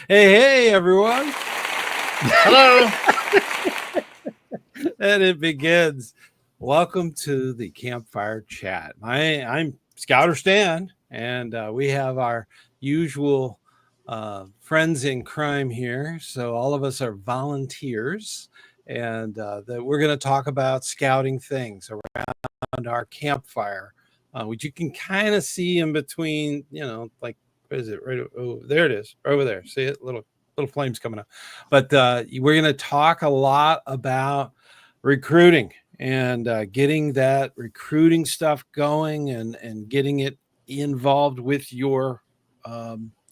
Hey, everyone. Hello. And it begins. Welcome to the Campfire Chat. I'm ScouterStan, and we have our usual friends in crime here. So all of us are volunteers, and that we're going to talk about scouting things around our campfire, which you can kind of see in between, like, what is it? Right? Oh, there it is, over there. See it? Little flames coming up. But we're going to talk a lot about recruiting and getting that recruiting stuff going and getting it involved with your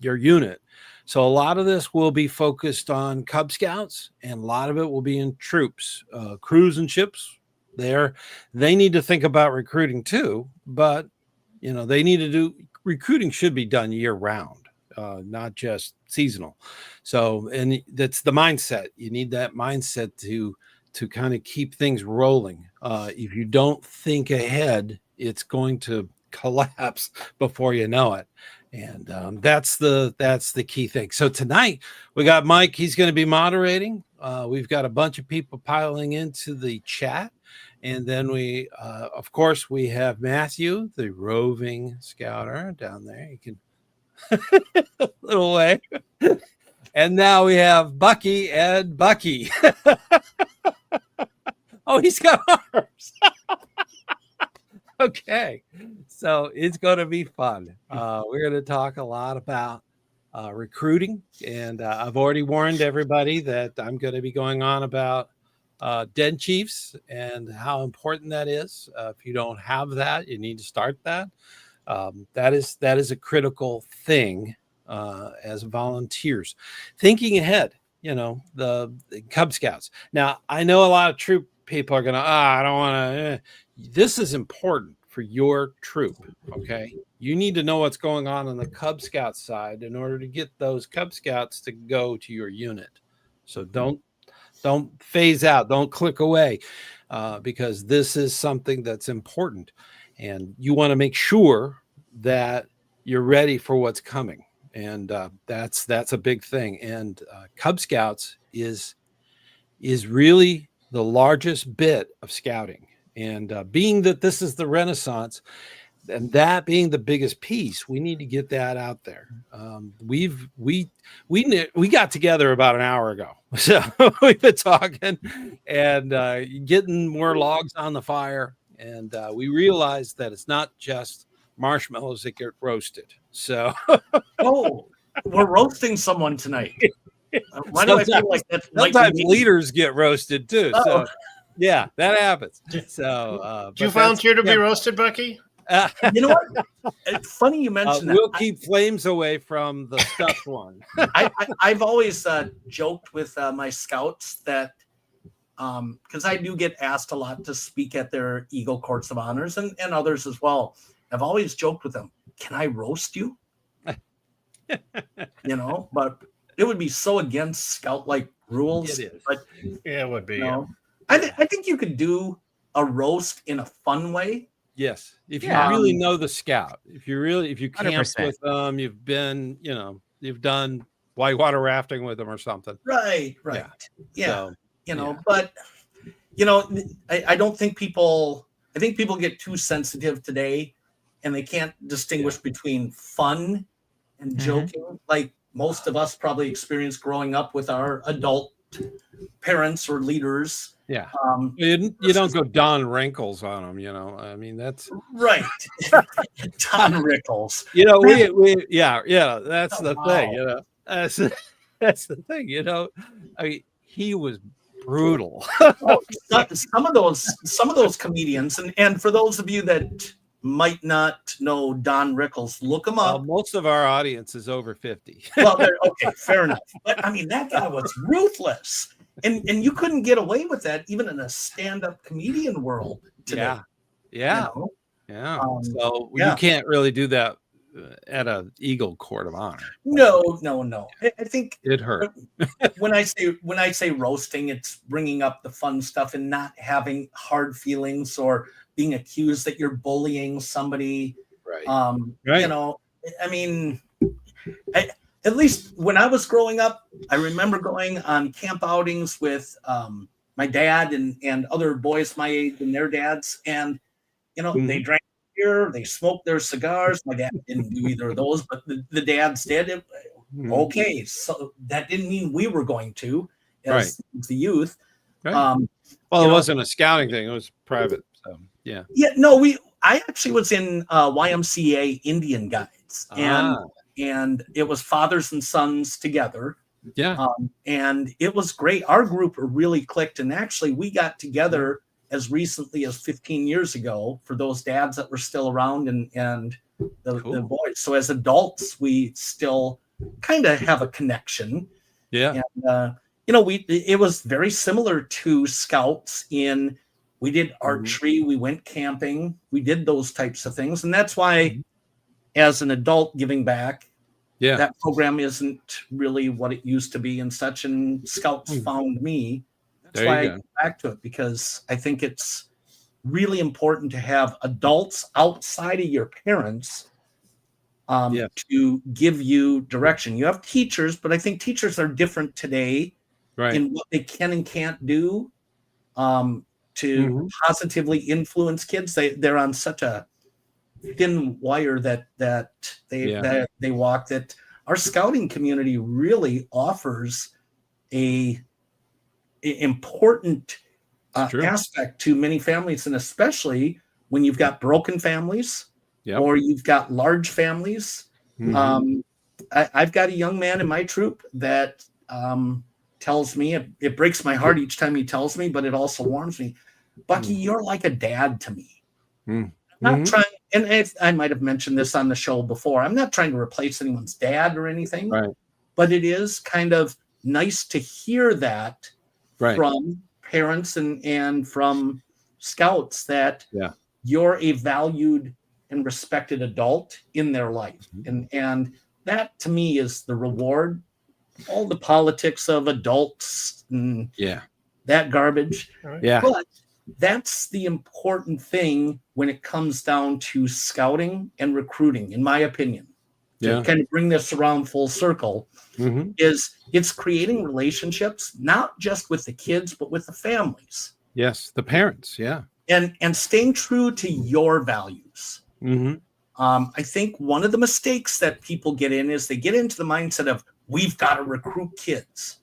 unit. So a lot of this will be focused on Cub Scouts, and a lot of it will be in troops, crews and ships. They need to think about recruiting too, but they need to do recruiting should be done year round, not just seasonal. So, and that's the mindset. You need that mindset to kind of keep things rolling. If you don't think ahead, it's going to collapse before you know it. And that's the key thing. So tonight we got Mike. He's going to be moderating. We've got a bunch of people piling into the chat. And then we, of course, we have Matthew, the roving scouter down there. You can little way. And now we have Bucky and Bucky. Oh, he's got arms. Okay. So it's going to be fun. We're going to talk a lot about recruiting. And I've already warned everybody that I'm going to be going on about den chiefs and how important that is. If you don't have that, you need to start that. That is a critical thing as volunteers. Thinking ahead, the Cub Scouts. Now, I know a lot of troop people are going to, I don't want to. This is important for your troop, okay? You need to know what's going on the Cub Scout side in order to get those Cub Scouts to go to your unit. So don't phase out, don't click away, because this is something that's important, and you want to make sure that you're ready for what's coming, and that's a big thing. And Cub Scouts is really the largest bit of scouting, and being that this is the Renaissance, and that being the biggest piece, we need to get that out there. We got together about an hour ago, so we've been talking and getting more logs on the fire, and we realized that it's not just marshmallows that get roasted. So, oh, we're roasting someone tonight. Why do I feel like that's sometimes leaders get roasted too? Oh. So, yeah, that happens. So, do you volunteer to be roasted, Bucky? You know what? It's funny you mentioned that. We'll keep flames away from the stuffed one. I've always joked with my scouts that because I do get asked a lot to speak at their Eagle Courts of Honors and others as well. I've always joked with them, can I roast you? But it would be so against scout-like rules. It is. But, yeah, it would be. I think you could do a roast in a fun way. Yes, if you really know the scout, if you camped 100%. With them, you've been, you've done whitewater rafting with them or something. Right. Yeah. So, but I don't think people. I think people get too sensitive today, and they can't distinguish between fun and joking. Like most of us probably experienced growing up with our adult parents or leaders. Yeah, you don't go Don Wrinkles on them, I mean, that's right. Don Rickles. we that's the thing, that's the thing, I mean, he was brutal. Some of those comedians, and for those of you that might not know Don Rickles, look him up. Most of our audience is over 50. Well, okay, fair enough. But I mean, that guy was ruthless. And you couldn't get away with that even in a stand-up comedian world today. Yeah. So you can't really do that at an Eagle Court of Honor. No. I think it hurt. when I say roasting, it's bringing up the fun stuff and not having hard feelings or being accused that you're bullying somebody. Right. I mean, at least when I was growing up, I remember going on camp outings with my dad and other boys my age and their dads. And, they drank beer, they smoked their cigars. My dad didn't do either of those, but the dads did. Okay, so that didn't mean we were going to as the youth. Right. Well, it wasn't a scouting thing; it was private. So yeah. Yeah, no, I actually was in YMCA Indian Guides, and it was fathers and sons together. Yeah. And it was great. Our group really clicked, and actually we got together as recently as 15 years ago for those dads that were still around and the boys. So as adults, we still kind of have a connection. Yeah. And, it was very similar to Scouts in we did archery, we went camping, we did those types of things. And that's why as an adult giving back, that program isn't really what it used to be and such. And Scouts found me. That's why I go back to it, because I think it's really important to have adults outside of your parents to give you direction. You have teachers, but I think teachers are different today in what they can and can't do to positively influence kids. They're on such a thin wire that they walk, that our scouting community really offers a important aspect to many families, and especially when you've got broken families or you've got large families. I've got a young man in my troop that tells me, it breaks my heart each time he tells me, but it also warms me. Bucky, you're like a dad to me. I'm not trying, and I might have mentioned this on the show before, I'm not trying to replace anyone's dad or anything, but it is kind of nice to hear that from parents and from Scouts that you're a valued and respected adult in their life. And that to me is the reward. All the politics of adults and that garbage. But that's the important thing when it comes down to scouting and recruiting, in my opinion. To kind of bring this around full circle, is it's creating relationships, not just with the kids, but with the families. Yes, the parents, and staying true to your values. I think one of the mistakes that people get in is they get into the mindset of, we've got to recruit kids.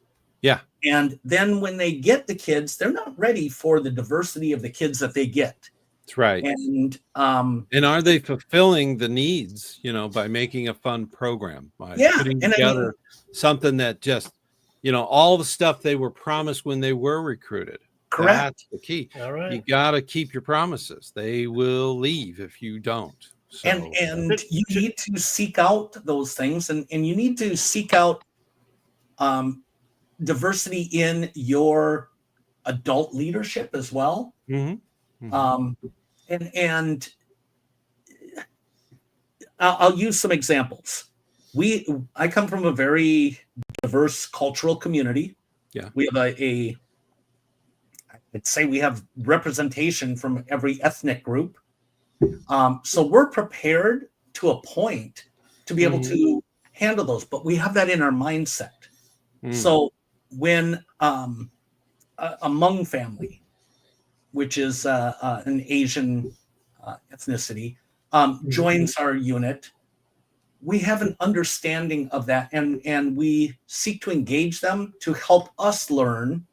And then when they get the kids, they're not ready for the diversity of the kids that they get. That's right. And are they fulfilling the needs, by making a fun program, by putting together something that just, all the stuff they were promised when they were recruited. Correct. That's the key. All right. You got to keep your promises. They will leave if you don't. So, and you need to seek out those things, and you need to seek out diversity in your adult leadership as well. And I'll use some examples. I come from a very diverse cultural community. We have I'd say we have representation from every ethnic group. So we're prepared to a point to be able to handle those, but we have that in our mindset. So when a Hmong family, which is an Asian ethnicity, joins our unit, we have an understanding of that, and we seek to engage them to help us learn.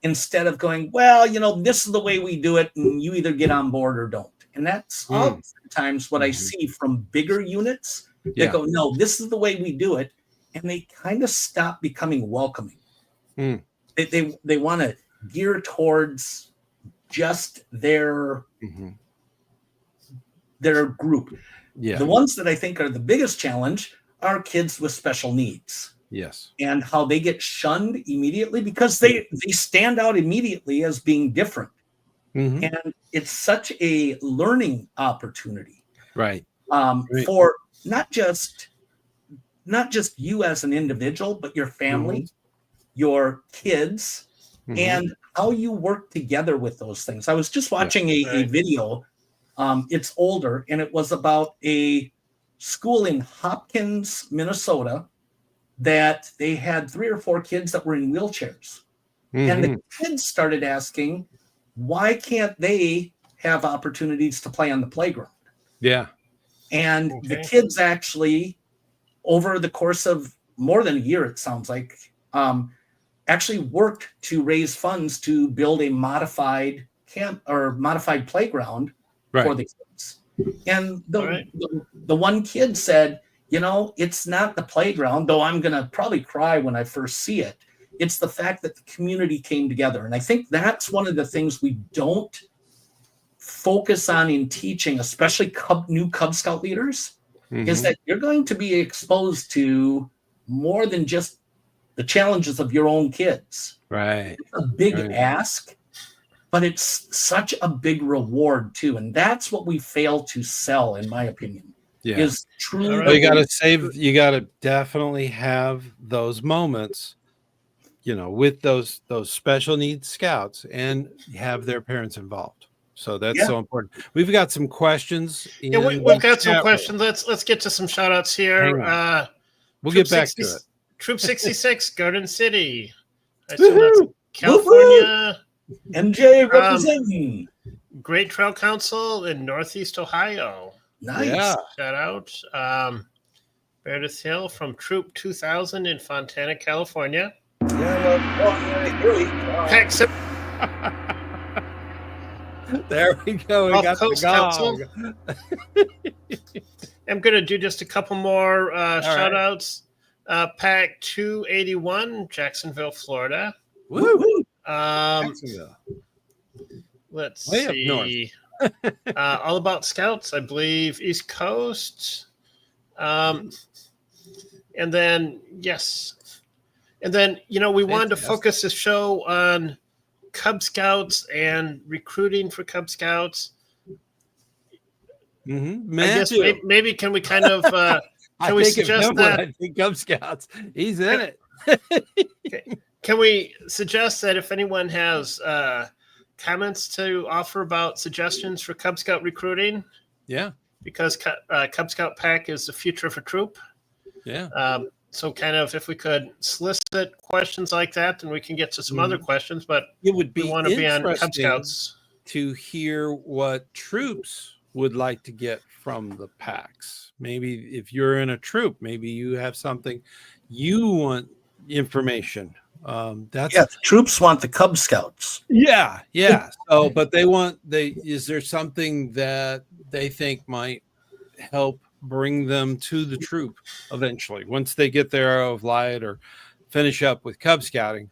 Instead of going, well, this is the way we do it, and you either get on board or don't. And that's oftentimes what I see from bigger units. They go, no, this is the way we do it. And they kind of stop becoming welcoming. They want to gear towards just their group. The ones that I think are the biggest challenge are kids with special needs. And how they get shunned immediately because they stand out immediately as being different. And it's such a learning opportunity. For not just you as an individual, but your family, your kids, and how you work together with those things. I was just watching a video. It's older, and it was about a school in Hopkins, Minnesota, that they had 3 or 4 kids that were in wheelchairs. And the kids started asking, why can't they have opportunities to play on the playground? Yeah. And the kids actually, over the course of more than a year, it sounds like, actually worked to raise funds to build a modified modified playground for the kids. And the one kid said, it's not the playground, though I'm going to probably cry when I first see it. It's the fact that the community came together. And I think that's one of the things we don't focus on in teaching, especially new Cub Scout leaders, is that you're going to be exposed to more than just the challenges of your own kids. Right. It's a big ask, but it's such a big reward too. And that's what we fail to sell, in my opinion. Yeah. Is truly. Well, you got to definitely have those moments, with those special needs scouts and have their parents involved. So that's so important. We've got some questions. We've got some questions. Let's get to some shout outs here. We'll get back to it. Troop 66, Garden City. California. MJ representing. Great Trail Council in Northeast Ohio. Nice. Yeah. Shout out. Meredith Hill from Troop 2000 in Fontana, California. There we go. We got the gong. I'm going to do just a couple more shout outs. Pack 281, Jacksonville, Florida. Woo! Jacksonville. Let's see. All About Scouts, I believe, East Coast. And then, we wanted to focus the show on Cub Scouts and recruiting for Cub Scouts. I guess maybe can we kind of can we suggest that? I think Cub Scouts, he's in it. Can we suggest that if anyone has comments to offer about suggestions for Cub Scout recruiting? Yeah, because Cub Scout Pack is the future of a troop. Yeah. So kind of if we could solicit questions like that, then we can get to some other questions. But it would be we want to be on Cub Scouts to hear what troops would like to get from the packs. Maybe if you're in a troop, maybe you have something you want information. The troops want the Cub Scouts. Yeah. So, but is there something that they think might help bring them to the troop eventually once they get their Arrow of Light or finish up with Cub Scouting?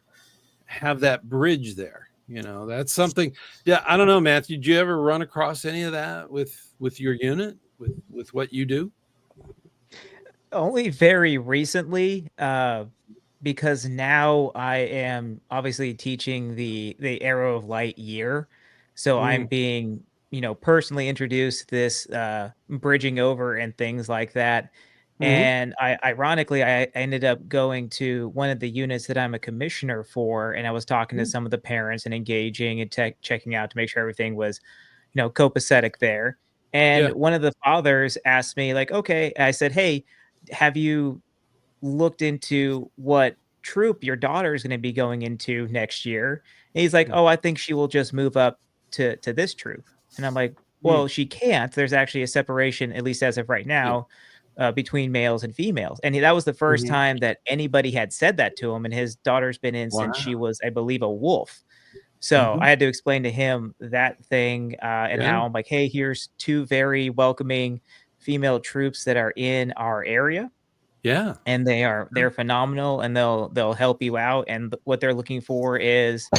Have that bridge there. That's something. Yeah, I don't know, Matthew. Did you ever run across any of that with your unit, with what you do? Only very recently, because now I am obviously teaching the Arrow of Light year, so I'm being personally introduced to this bridging over and things like that. And ironically, I ended up going to one of the units that I'm a commissioner for, and I was talking to some of the parents and engaging and checking out to make sure everything was, copacetic there. And one of the fathers asked me, like, okay, I said, hey, have you looked into what troop your daughter is going to be going into next year? And he's like, oh, I think she will just move up to this troop. And I'm like, well, she can't. There's actually a separation, at least as of right now, between males and females. And that was the first time that anybody had said that to him. And his daughter's been in since she was, I believe, a wolf. So I had to explain to him that thing and how I'm like, hey, here's 2 very welcoming female troops that are in our area. Yeah. And they're phenomenal, and they'll help you out. And what they're looking for is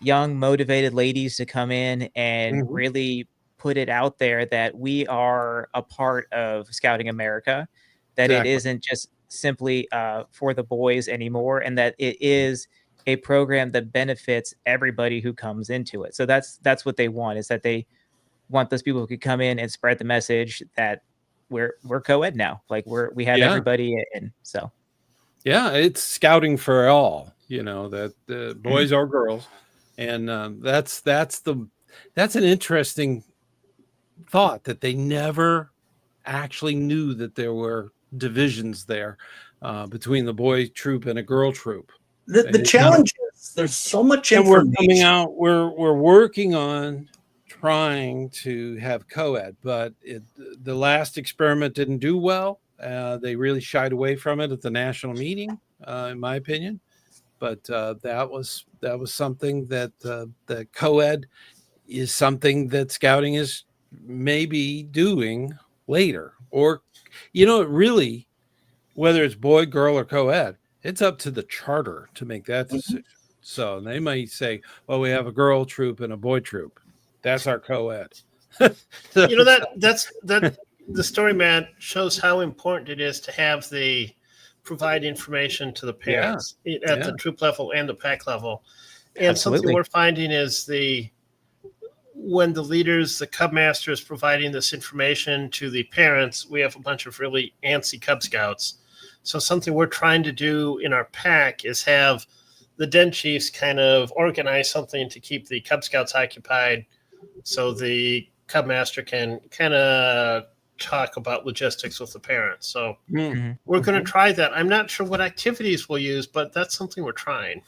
young, motivated ladies to come in and really put it out there that we are a part of Scouting America, that it isn't just simply for the boys anymore, and that it is a program that benefits everybody who comes into it. So that's what they want, is that they want those people who could come in and spread the message that we're co-ed now. Like we have everybody in. So it's scouting for all, that the boys or girls. And that's an interesting thought, that they never actually knew that there were divisions there. between the boy troop and a girl troop. The challenge is there's so much information. And we're coming out. We're working on trying to have co-ed, but the last experiment didn't do well. They really shied away from it at the national meeting, in my opinion. But that was something that the co-ed is something that scouting is maybe doing later, or it really, whether it's boy, girl, or co-ed, it's up to the charter to make that decision. So they might say, well, we have a girl troop and a boy troop. That's our co-ed. That's the story, Matt, shows how important it is to have provide information to the parents at the troop level and the pack level. And Absolutely. something we're finding is when the leaders, the Cub Master, is providing this information to the parents, we have a bunch of really antsy Cub Scouts. So something we're trying to do in our pack is have the den chiefs kind of organize something to keep the Cub Scouts occupied, so the Cub Master can kind of talk about logistics with the parents. So we're going to try that. I'm not sure what activities we'll use, but that's something we're trying.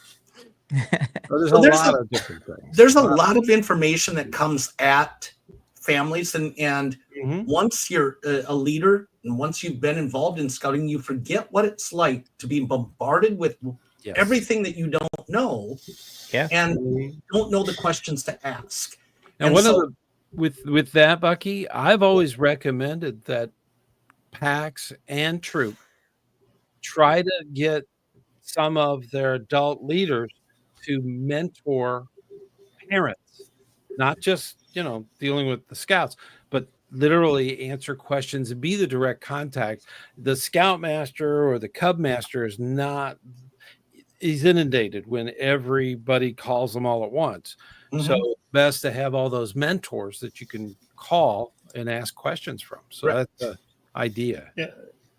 There's a lot of different things. There's a lot of information that comes at families, and once you're a leader and once you've been involved in scouting, you forget what it's like to be bombarded with everything that you don't know, and don't know the questions to ask. And with that, Bucky, I've always recommended that packs and troop try to get some of their adult leaders to mentor parents, not just dealing with the scouts, but literally answer questions and be the direct contact. The scoutmaster or the Cub Master he's inundated when everybody calls them all at once. So it's best to have all those mentors that you can call and ask questions from. So that's the idea. Yeah.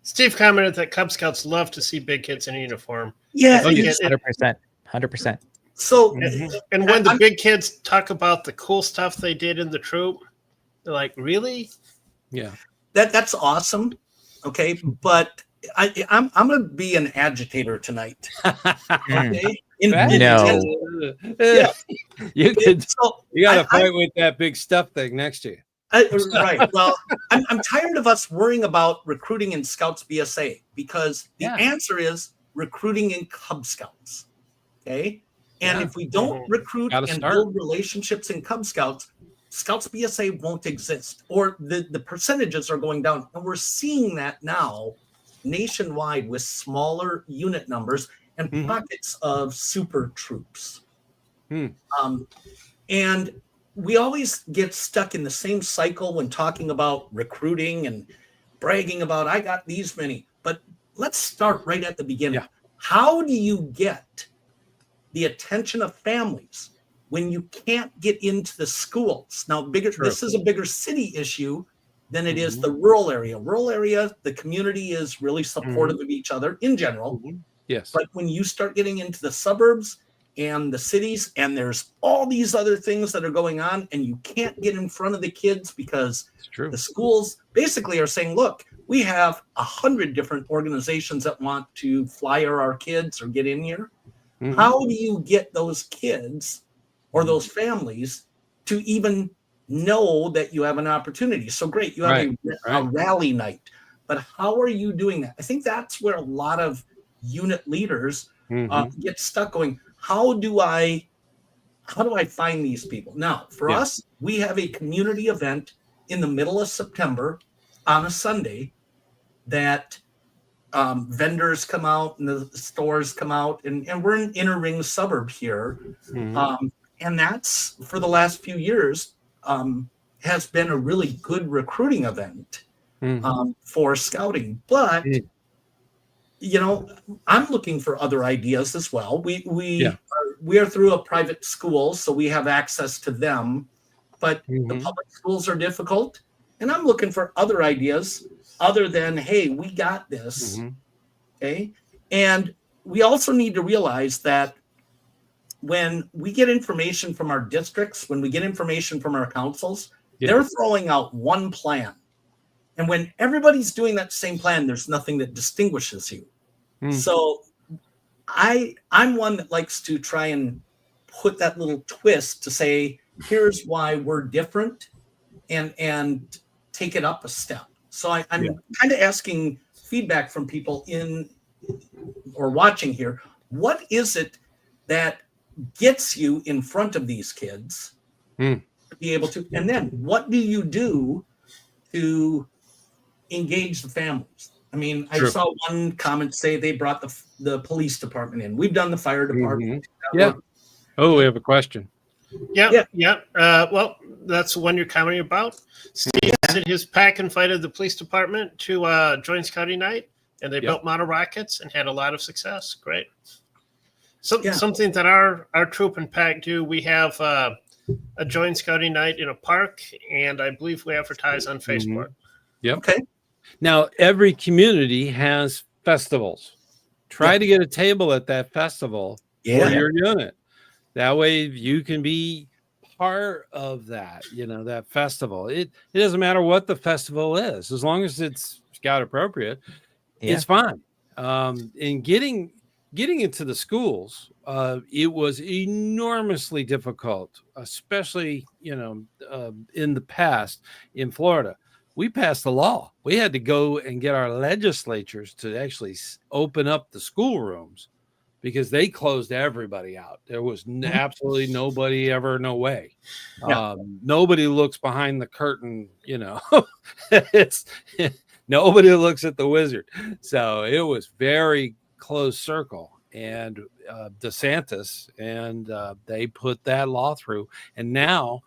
Steve commented that Cub Scouts love to see big kids in a uniform. Yeah, 100%. So, and when the big kids talk about the cool stuff they did in the troop, they're like, "Really?" Yeah, that's awesome. Okay, but I'm going to be an agitator tonight. Okay. You got to fight with that big stuff thing next to you. Right. Well, I'm tired of us worrying about recruiting in Scouts BSA, because the answer is recruiting in Cub Scouts. Okay. And if we don't recruit and build relationships in Cub Scouts, Scouts BSA won't exist, or the percentages are going down. And we're seeing that now nationwide with smaller unit numbers and pockets of super troops. And we always get stuck in the same cycle when talking about recruiting and bragging about, I got these many. But let's start right at the beginning. How do you get the attention of families when you can't get into the schools? Now, this is a bigger city issue than it is the rural area. Rural area, the community is really supportive of each other in general. Yes. But when you start getting into the suburbs and the cities, and there's all these other things that are going on, and you can't get in front of the kids because the schools basically are saying, look, we have 100 different organizations that want to flyer our kids or get in here. How do you get those kids or those families to even know that you have an opportunity? So great, you have a rally night, but how are you doing that? I think that's where a lot of unit leaders get stuck going, how do I find these people? Now, for us, we have a community event in the middle of September on a Sunday that vendors come out and the stores come out, and we're in inner ring suburb here. And that's, for the last few years, has been a really good recruiting event for scouting. But I'm looking for other ideas as well. We are through a private school, so we have access to them, but the public schools are difficult. And I'm looking for other ideas other than, hey, we got this. Okay. And we also need to realize that when we get information from our districts, when we get information from our councils, they're throwing out one plan. And when everybody's doing that same plan, there's nothing that distinguishes you. So I'm one that likes to try and put that little twist to say, here's why we're different, and take it up a step. So I'm kind of asking feedback from people in or watching here. What is it that gets you in front of these kids to be able to, and then what do you do to engage the families? I mean, I saw one comment say they brought the police department in. We've done the fire department. Oh, we have a question. Yeah. Well, that's the one you're commenting about. Steve did his pack invited the police department to join Scouting Night, and they built model rockets and had a lot of success. Great. Something that our troop and pack do, we have a joint Scouting Night in a park, and I believe we advertise on Facebook. Yep. Okay. Now, every community has festivals. Try to get a table at that festival for your unit. That way you can be part of that, that festival. It doesn't matter what the festival is, as long as it's Scout appropriate, it's fine. In getting into the schools, it was enormously difficult, especially, in the past in Florida. We passed a law. We had to go and get our legislatures to actually open up the schoolrooms because they closed everybody out. There was absolutely nobody ever, no way. Nobody looks behind the curtain, it's nobody looks at the wizard. So it was very closed circle. And DeSantis, and they put that law through. And now,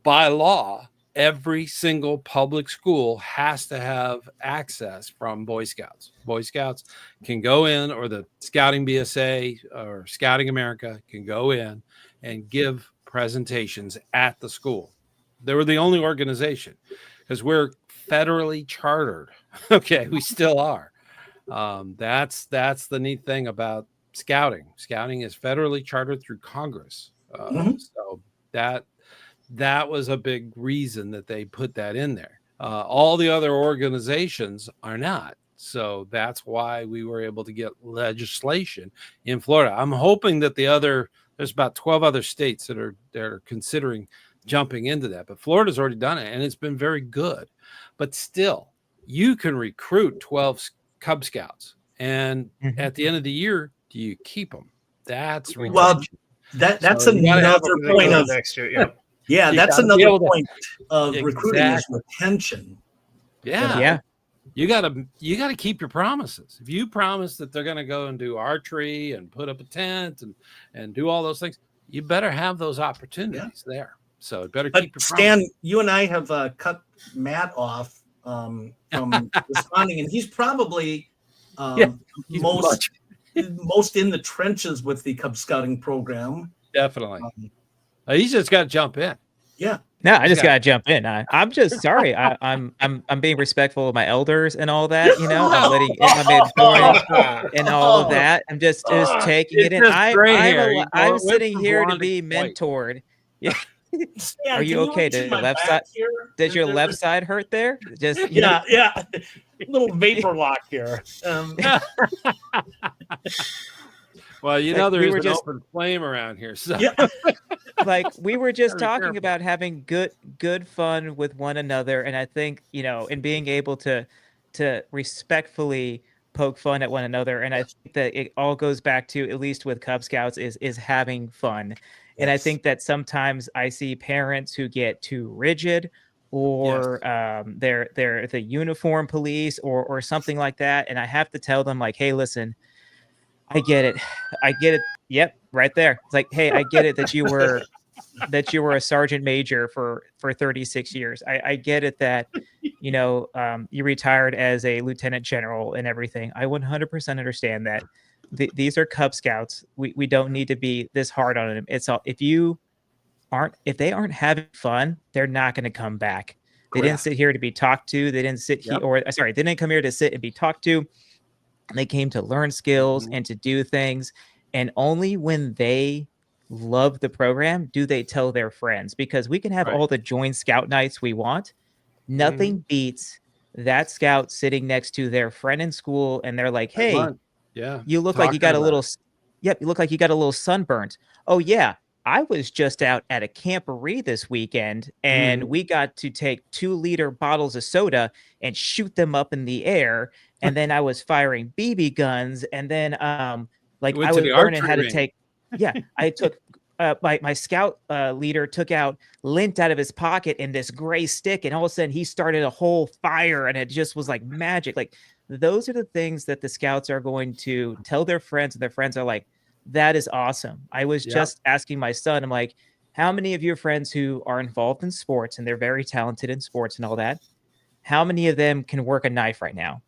by law, every single public school has to have access from Boy Scouts. Boy Scouts can go in, or the Scouting BSA or Scouting America can go in and give presentations at the school. They were the only organization because we're federally chartered. Okay, we still are. That's the neat thing about Scouting. Scouting is federally chartered through Congress. So that was a big reason that they put that in there. All the other organizations are not. So that's why we were able to get legislation in Florida. I'm hoping that there's about 12 other states that are considering jumping into that. But Florida's already done it, and it's been very good. But still, you can recruit 12 Cub Scouts. And at the end of the year, do you keep them? That's retention. Well, that's another point of next year. Yeah, that's another point of recruiting is retention. Yeah. You gotta keep your promises. If you promise that they're gonna go and do archery and put up a tent and do all those things, you better have those opportunities there. So better keep your Stan, promises. You and I have cut Matt off from responding, and he's probably most in the trenches with the Cub Scouting program. Definitely. He's just got to jump in. Yeah. No, I just got to jump in. I'm just sorry. I'm being respectful of my elders and all that. I'm letting in my mid-point and all of that. I'm just taking it in. I'm sitting here to be mentored. Yeah. Stan, are you okay? Does your left side hurt there? Just yeah. Little vapor lock here. Well, there's an open flame around here. So. Yeah. Like we were just talking about having good fun with one another, and I think and being able to respectfully poke fun at one another, and I think that it all goes back to, at least with Cub Scouts, is having fun. Yes. And I think that sometimes I see parents who get too rigid, or they're the uniform police or something like that, and I have to tell them, like, hey, listen, I get it. Yep, right there. It's like, hey, I get it that you were a sergeant major for 36 years. I get it that you retired as a lieutenant general and everything. I 100% understand that. These are Cub Scouts. We don't need to be this hard on them. It's all, if they aren't having fun, they're not going to come back. They didn't sit here to be talked to. They didn't sit here, they didn't come here to sit and be talked to. They came to learn skills and to do things. And only when they love the program do they tell their friends, because we can have all the joint Scout nights we want. Nothing beats that Scout sitting next to their friend in school, and they're like, hey, Yeah. You look like you got a little, yep, you look like you got a little sunburnt. Oh, yeah. I was just out at a camporee this weekend, and we got to take 2-liter bottles of soda and shoot them up in the air. And then I was firing BB guns. And then, like, I was learning how to take, I took, my scout leader took out lint out of his pocket in this gray stick, and all of a sudden he started a whole fire, and it just was like magic. Like, those are the things that the scouts are going to tell their friends, and their friends are like, that is awesome. I was just asking my son, I'm like, how many of your friends who are involved in sports and they're very talented in sports and all that, how many of them can work a knife right now?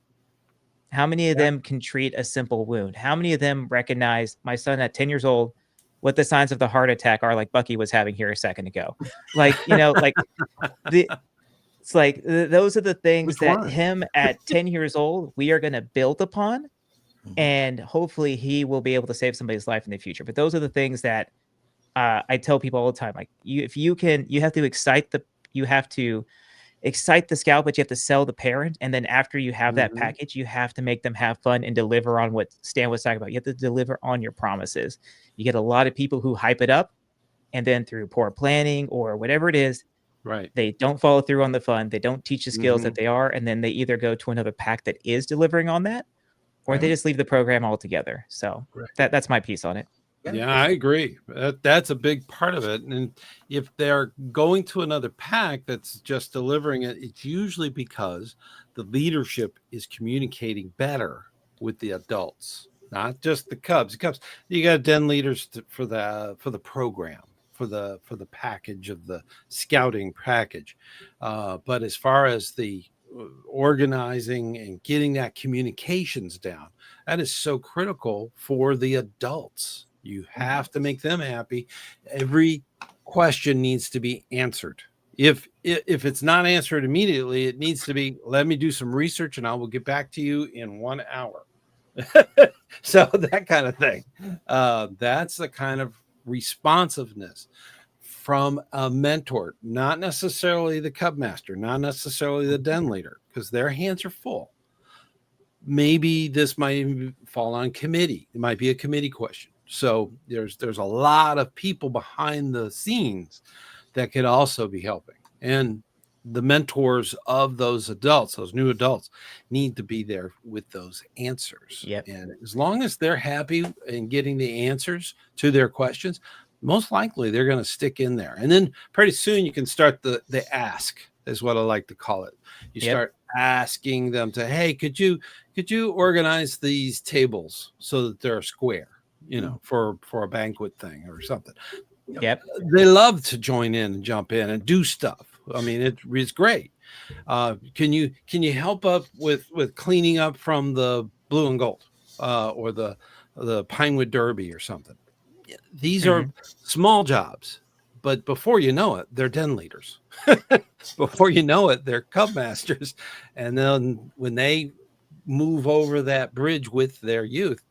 How many of them can treat a simple wound? How many of them recognize my son at 10 years old what the signs of the heart attack are, like Bucky was having here a second ago? Like, you know, like it's like those are the things that him at 10 years old, we are going to build upon. And hopefully he will be able to save somebody's life in the future. But those are the things that I tell people all the time. Like, you have to excite the scout, but you have to sell the parent. And then after you have that package, you have to make them have fun and deliver on what Stan was talking about. You have to deliver on your promises. You get a lot of people who hype it up, and then through poor planning or whatever it is, they don't follow through on the fun. They don't teach the skills that they are. And then they either go to another pack that is delivering on that, or they just leave the program altogether. So that's my piece on it. Yeah, I agree. That's a big part of it. And if they're going to another pack that's just delivering it, it's usually because the leadership is communicating better with the adults, not just the Cubs. You got den leaders for the program, for the package of the scouting package. But as far as the organizing and getting that communications down, that is so critical for the adults. You have to make them happy. Every question needs to be answered. If it's not answered immediately, it needs to be, let me do some research and I will get back to you in 1 hour. So that kind of thing. That's the kind of responsiveness from a mentor, not necessarily the Cub master, not necessarily the den leader, because their hands are full. Maybe this might fall on committee. It might be a committee question. So there's a lot of people behind the scenes that could also be helping. And the mentors of those adults, those new adults, need to be there with those answers. Yep. And as long as they're happy in getting the answers to their questions, most likely they're going to stick in there. And then pretty soon you can start the ask, is what I like to call it. You start asking them to, hey, could you organize these tables so that they're square, you know, for a banquet thing or something. Yep. They love to join in and jump in and do stuff. I mean, it's great. Can you help up with cleaning up from the blue and gold or the Pinewood Derby or something? These are small jobs, but before you know it, they're den leaders. Before you know it, they're Cub masters. And then when they move over that bridge with their youth,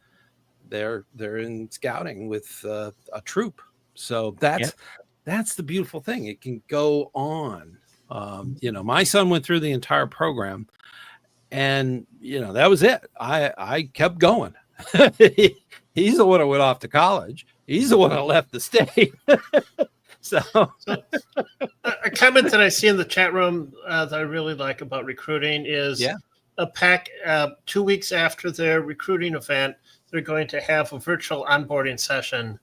they're in scouting with a troop. So that's the beautiful thing. It can go on. You know, my son went through the entire program, and you know, that was it. I kept going. He's the one who went off to college. He's the one that left the state. So a comment that I see in the chat room that I really like about recruiting is a pack 2 weeks after their recruiting event, they're going to have a virtual onboarding session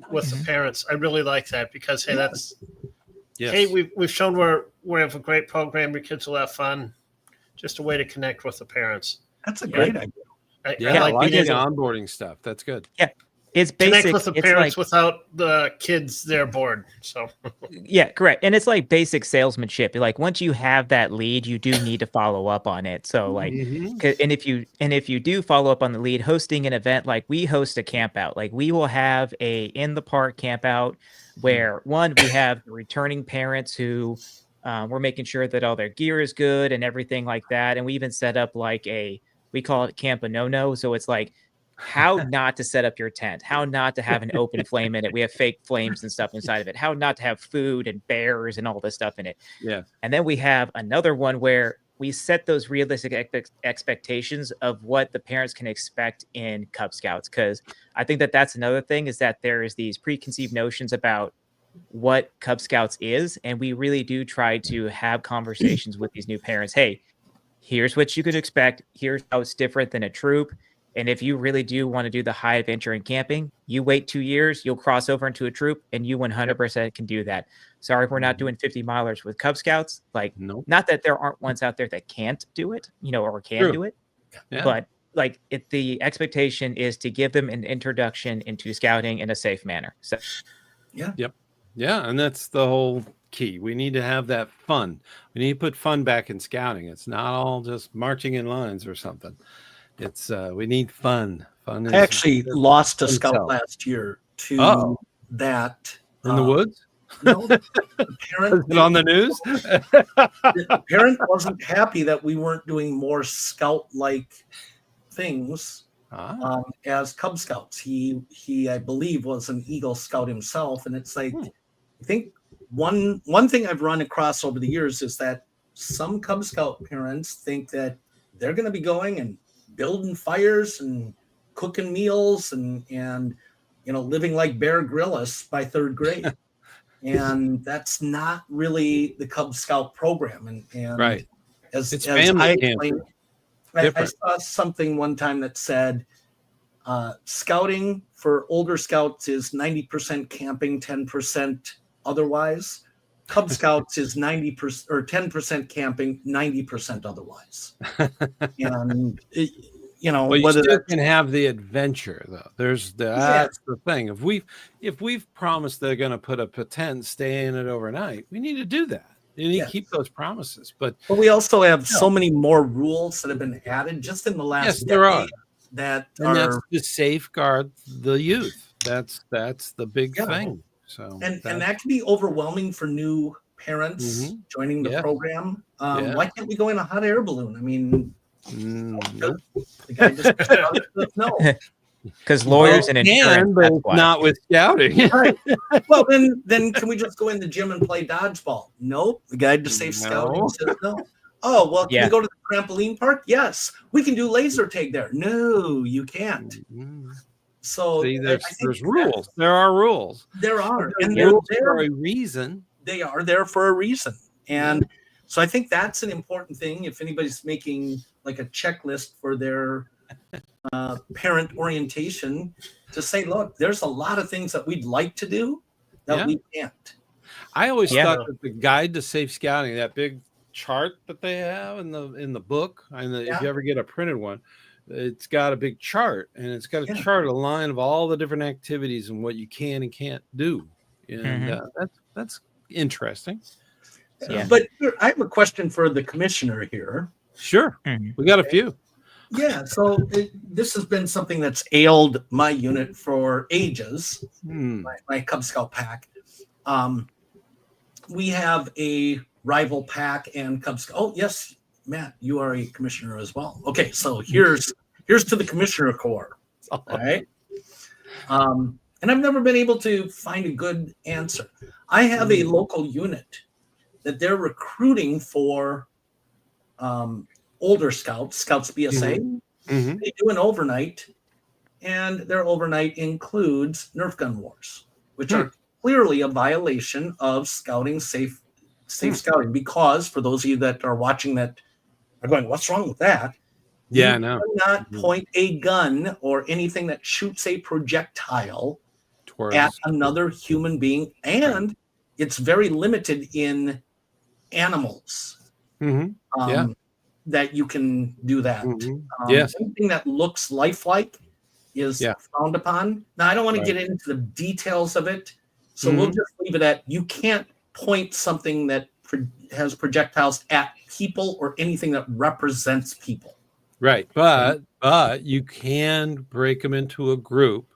with the parents. I really like that because, hey, that's hey, we've shown we have a great program. Your kids will have fun. Just a way to connect with the parents. That's a great idea. I like the onboarding stuff. That's good. Yeah. It's basic. Connect with the parents without the kids they're bored. So yeah, correct. And it's like basic salesmanship. Like once you have that lead, you do need to follow up on it. So like, and if you do follow up on the lead, hosting an event, like we host a camp out, like we will have a in the park camp out where we have returning parents who we're making sure that all their gear is good and everything like that. And we even set up like we call it Camp a No-No. So it's like, how not to set up your tent, how not to have an open flame in it. We have fake flames and stuff inside of it, how not to have food and bears and all this stuff in it. Yeah. And then we have another one where we set those realistic expectations of what the parents can expect in Cub Scouts. Because I think that that's another thing, is that there is these preconceived notions about what Cub Scouts is. And we really do try to have conversations with these new parents. Hey, here's what you could expect. Here's how it's different than a troop. And if you really do want to do the high adventure in camping, you wait 2 years, you'll cross over into a troop, and you 100% can do that. Sorry if we're not doing 50 milers with Cub Scouts. Like, not that there aren't ones out there that can't do it, or can do it. Yeah. But like, the expectation is to give them an introduction into scouting in a safe manner. So, yeah, and that's the whole key. We need to have that fun. We need to put fun back in scouting. It's not all just marching in lines or something. It's we need fun. Fun. I actually lost a scout last year to that in the woods. No, the parent is it on the news. The parent wasn't happy that we weren't doing more scout-like things as Cub Scouts. He, I believe, was an Eagle Scout himself, and it's like, I think one thing I've run across over the years is that some Cub Scout parents think that they're going to be going and building fires and cooking meals and living like Bear Grylls by 3rd grade. And that's not really the Cub Scout program. And right. As family I saw something one time that said scouting for older scouts is 90% camping, 10% otherwise. Cub Scouts is 90% or 10% camping, 90% otherwise. And well, you still can have the adventure, though. That's the thing. If we've promised they're going to put up a tent, stay in it overnight, we need to do that. You need to keep those promises. But we also have so many more rules that have been added just in the last decade that that's to safeguard the youth. That's the big thing. So and that can be overwhelming for new parents joining the program. Why can't we go in a hot air balloon? I mean, the guy just no. Because lawyers and insurance, not with scouting. Right. Well, then can we just go in the gym and play dodgeball? Nope. The guide to safe scouting says no. Oh, well, can we go to the trampoline park? Yes. We can do laser tag there. No, you can't. So there's rules. There are rules. There are. And they're there for a reason. They are there for a reason. And so I think that's an important thing. If anybody's making like a checklist for their parent orientation, to say, look, there's a lot of things that we'd like to do that we can't. I always thought that the guide to safe scouting, that big chart that they have in the book, and if you ever get a printed one, it's got a big chart, and it's got a chart, a line of all the different activities and what you can and can't do. And that's interesting. So. But I have a question for the commissioner here. Sure. We got a few. Yeah. So this has been something that's ailed my unit for ages, my Cub Scout pack. We have a rival pack and Cub Scout. Oh, yes, Matt, you are a commissioner as well. Okay. So here's to the commissioner corps. All right. And I've never been able to find a good answer. I have a local unit that they're recruiting for older scouts BSA. They do an overnight, and their overnight includes Nerf gun wars, which are clearly a violation of scouting, safe scouting, because for those of you that are watching that are going, what's wrong with that? Yeah, no. Not point a gun or anything that shoots a projectile at another human being, and it's very limited in animals. That you can do that. Anything that looks lifelike is frowned upon. Now, I don't want to get into the details of it, so we'll just leave it at you can't point something that has projectiles at people or anything that represents people. Right, but you can break them into a group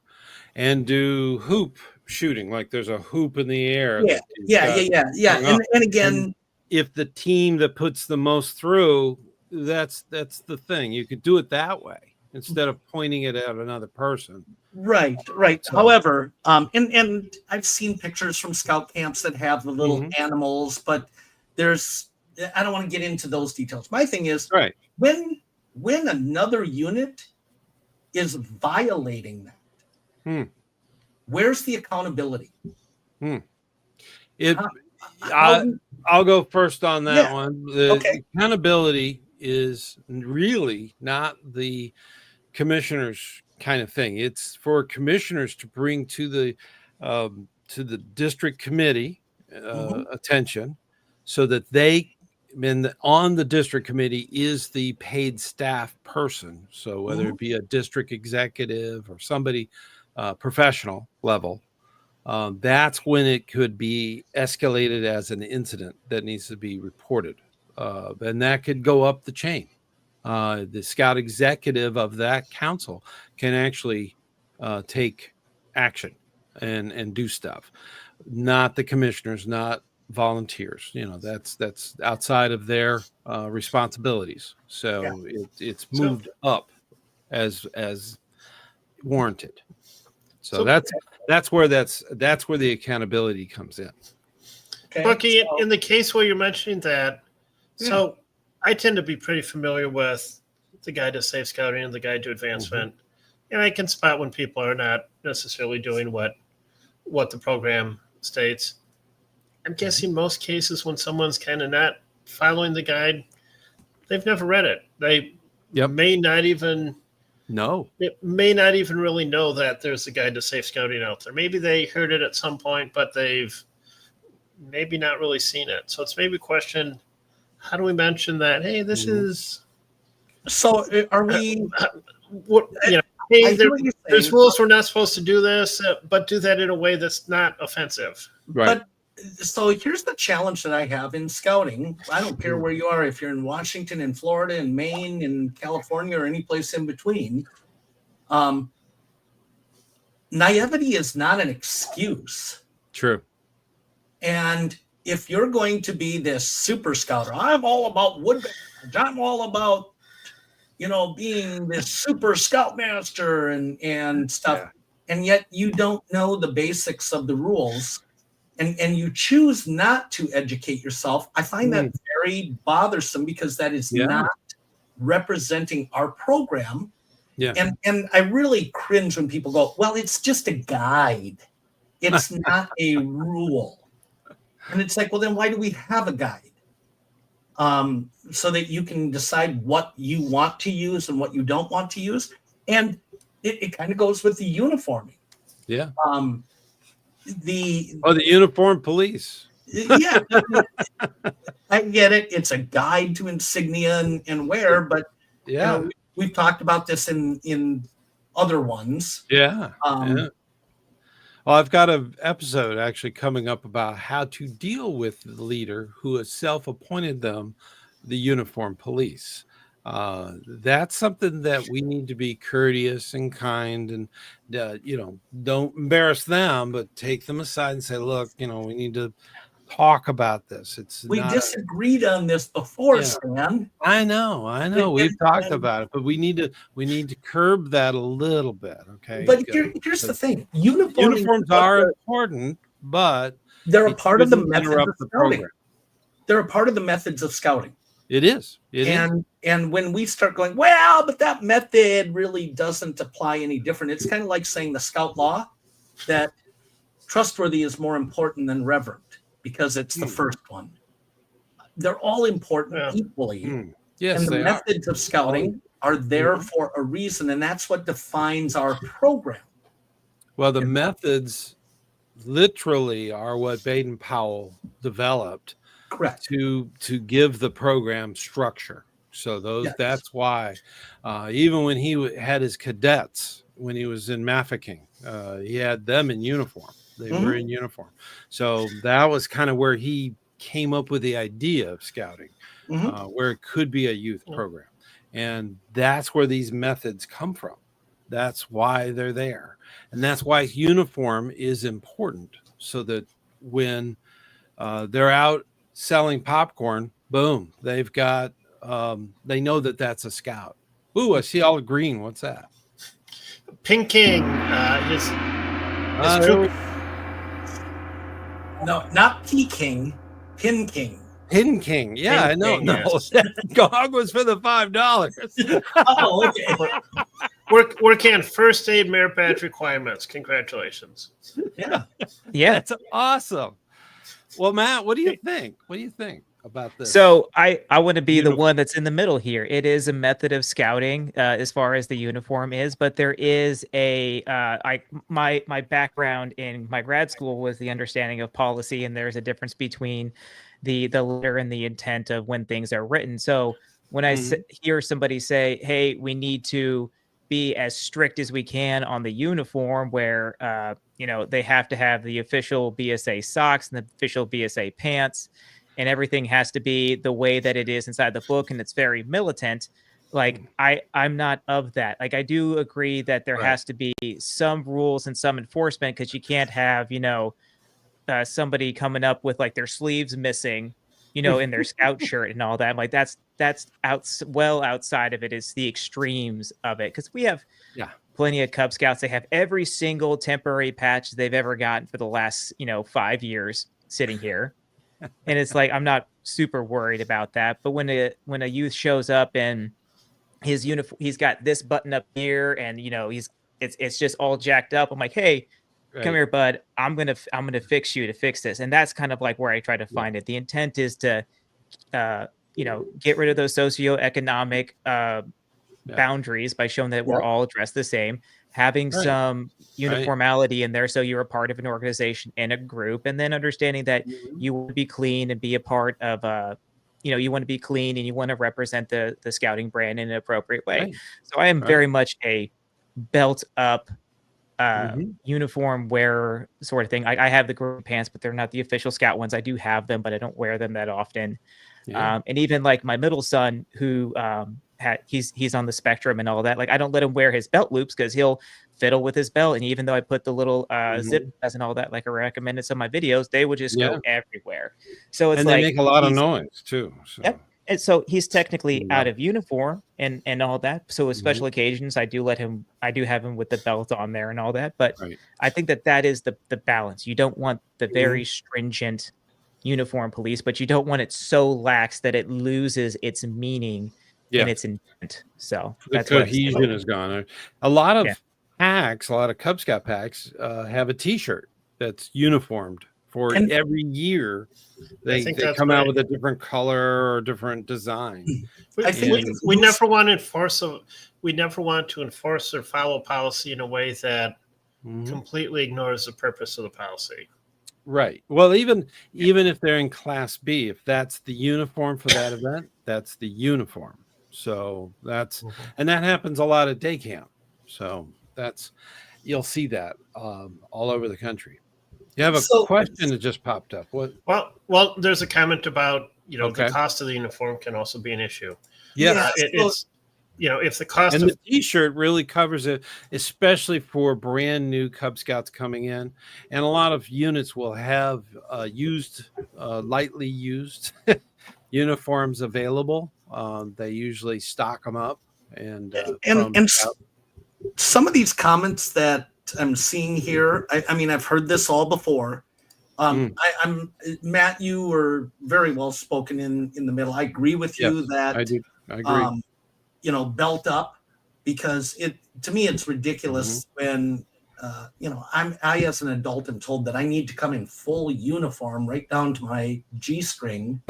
and do hoop shooting, like there's a hoop in the air. And again, if the team that puts the most through, that's the thing. You could do it that way instead of pointing it at another person. Right. So, however, and I've seen pictures from scout camps that have the little animals, but there's I don't want to get into those details. My thing is, right. when another unit is violating that, where's the accountability? I'll go first on that one. The accountability is really not the commissioners kind of thing. It's for commissioners to bring to the district committee attention, so that on the district committee is the paid staff person. So whether it be a district executive or somebody professional level, that's when it could be escalated as an incident that needs to be reported. And that could go up the chain. The scout executive of that council can actually take action and do stuff. Not the commissioners, not volunteers. That's outside of their responsibilities. So it's moved up as warranted. So that's where the accountability comes in. Okay. Bucky, in the case where you're mentioning that, so I tend to be pretty familiar with the guide to safe scouting and the guide to advancement, and I can spot when people are not necessarily doing what the program states. I'm guessing most cases when someone's kind of not following the guide, they've never read it. They may not even really know that there's a guide to safe scouting out there. Maybe they heard it at some point, but they've maybe not really seen it. So it's maybe a question, how do we mention that? Hey, this is... So are we... hey, there's rules, we're not supposed to do this, but do that in a way that's not offensive. Right. But so here's the challenge that I have in scouting. I don't care where you are, if you're in Washington, in Florida, in Maine, in California, or any place in between. Naivety is not an excuse. True. And if you're going to be this super scouter, I'm all about wood badge, I'm all about, being this super scoutmaster and stuff. And yet you don't know the basics of the rules. And you choose not to educate yourself. I find that very bothersome, because that is not representing our program. Yeah. And I really cringe when people go, well, it's just a guide. It's not a rule. And it's like, well, then why do we have a guide? So that you can decide what you want to use and what you don't want to use. And it kind of goes with the uniforming. Yeah. The uniformed police. Yeah, I get it. It's a guide to insignia and wear, but we've talked about this in other ones. Well, I've got an episode actually coming up about how to deal with the leader who has self-appointed them the uniformed police. That's something that we need to be courteous and kind, and don't embarrass them, but take them aside and say, look, we need to talk about this. We disagreed on this before, Stan. I know. We've talked about it, but we need to curb that a little bit. Okay. But here's the thing: uniforms are important, but they're a part of the methods of scouting. They're a part of the methods of scouting. It is. And when we start going, well, but that method really doesn't apply any different. It's kind of like saying the scout law, that trustworthy is more important than reverent, because it's the first one. They're all important equally. Yes, and the methods of scouting are there for a reason, and that's what defines our program. Well, the methods literally are what Baden-Powell developed. Correct. To give the program structure. So that's why even when he had his cadets, when he was in Mafeking, he had them in uniform. They were in uniform. So that was kind of where he came up with the idea of scouting, where it could be a youth program. And that's where these methods come from. That's why they're there. And that's why uniform is important, so that when they're out selling popcorn, boom, they've got they know that that's a scout. Ooh, I see all the green. What's that? Pinking. No, not Peking. Pinking. Hidden King. Yeah, I know. King, No, yes. that dog was for the $5. Oh, okay. Working on first aid merit badge requirements. Congratulations. Yeah. Yeah. That's awesome. Well, Matt, what do you think? What do you think about this? So I want to be the Uniform. one that's in the middle here. It is a method of scouting as far as the uniform is, but there is a my background in my grad school was the understanding of policy, and there's a difference between the letter and the intent of when things are written. So when I hear somebody say, "Hey, we need to be as strict as we can on the uniform," where they have to have the official BSA socks and the official BSA pants, and everything has to be the way that it is inside the book, and it's very militant. Like I'm not of that. Like I do agree that there has to be some rules and some enforcement, because you can't have somebody coming up with like their sleeves missing, in their scout shirt and all that. Like that's well outside of it. Is the extremes of it, because we have plenty of Cub Scouts. They have every single temporary patch they've ever gotten for the last 5 years sitting here. And it's like, I'm not super worried about that. But when a youth shows up and his uniform, he's got this button up here, and it's just all jacked up. I'm like, hey, come here, bud. I'm gonna fix you to fix this. And that's kind of like where I try to find it. The intent is to get rid of those socioeconomic boundaries by showing that we're all dressed the same, having some uniformity in there, so you're a part of an organization and a group, and then understanding that you want to be clean and be a part of you want to be clean and you want to represent the scouting brand in an appropriate way. So I am very much a belt up uniform wearer sort of thing. I have the group pants, but they're not the official scout ones. I do have them, but I don't wear them that often. And even like my middle son, who he's on the spectrum and all that, like I don't let him wear his belt loops because he'll fiddle with his belt. And even though I put the little zip ties and all that, like I recommended some of my videos, they would just go everywhere. So it's they make a lot of noise too. So. Yep. And so he's technically out of uniform and all that. So with special occasions, I do have him with the belt on there and all that. But I think that is the balance. You don't want the very stringent uniform police, but you don't want it so lax that it loses its meaning and its intent. So the cohesion is gone. A lot of packs, a lot of Cub Scout packs have a T-shirt that's uniformed for every year. They come out with a different color or different design. I think we never want to enforce or follow policy in a way that completely ignores the purpose of the policy. Right. Well, even if they're in Class B, if that's the uniform for that event, that's the uniform. So that's and that happens a lot at day camp. So you'll see that all over the country. You have a question that just popped up. What? Well, there's a comment about the cost of the uniform can also be an issue. It's if the cost and the T-shirt really covers it, especially for brand new Cub Scouts coming in, and a lot of units will have lightly used uniforms available. They usually stock them up, and some of these comments that I'm seeing here, I mean, I've heard this all before. I'm Matt, you were very well spoken in the middle. I agree with you that I do. I agree. Belt up, because to me it's ridiculous when I as an adult am told that I need to come in full uniform right down to my G-string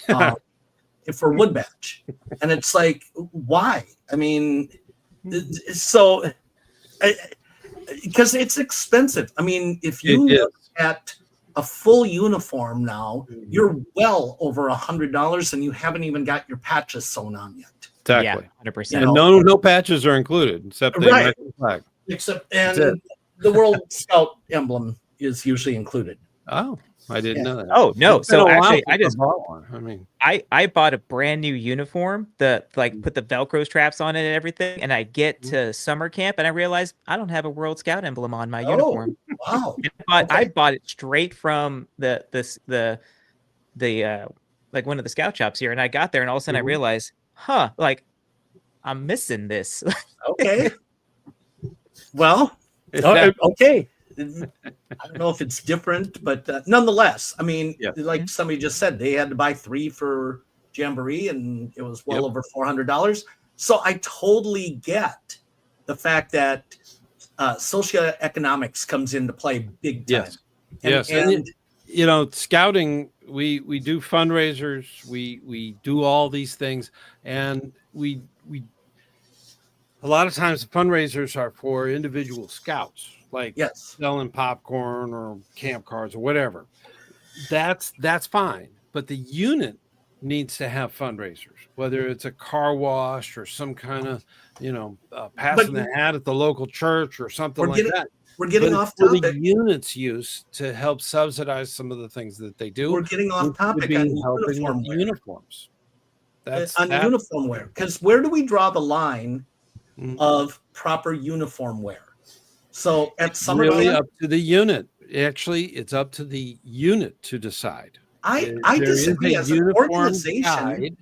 for wood badge, and it's like, why? I mean, so because it's expensive. I mean, if you look at a full uniform now, you're well over $100, and you haven't even got your patches sewn on yet. Exactly. Yeah, 100%. And no patches are included except the American flag. And the World Scout emblem is usually included. Oh, I didn't know that. Oh no! So actually, I just bought one. I mean, I bought a brand new uniform that put the Velcro straps on it and everything, and I get to summer camp and I realize I don't have a World Scout emblem on my uniform. Wow! I bought it straight from the like one of the scout shops here, and I got there and all of a sudden I realized, like I'm missing this. Okay. Well, okay. I don't know if it's different, but nonetheless, I mean, Yeah. like somebody just said, they had to buy 3 for Jamboree, and it was well Yep. over $400. So I totally get the fact that socioeconomics comes into play big time. Yes. Yes. And you know, scouting, we do fundraisers, we do all these things, and we a lot of times the fundraisers are for individual scouts, like Yes. selling popcorn or camp cards or whatever. That's fine, but the unit needs to have fundraisers, whether it's a car wash or some kind of, you know, passing the hat at the local church or something like that. We're getting But off for topic. the unit's use to help subsidize some of the things that they do. We're getting off topic on uniform wear. Uniforms. That's on uniform wear, because where do we draw the line of proper uniform wear? So at summer really camp, up to the unit. Actually, it's up to the unit to decide. I disagree. As an organization, guide.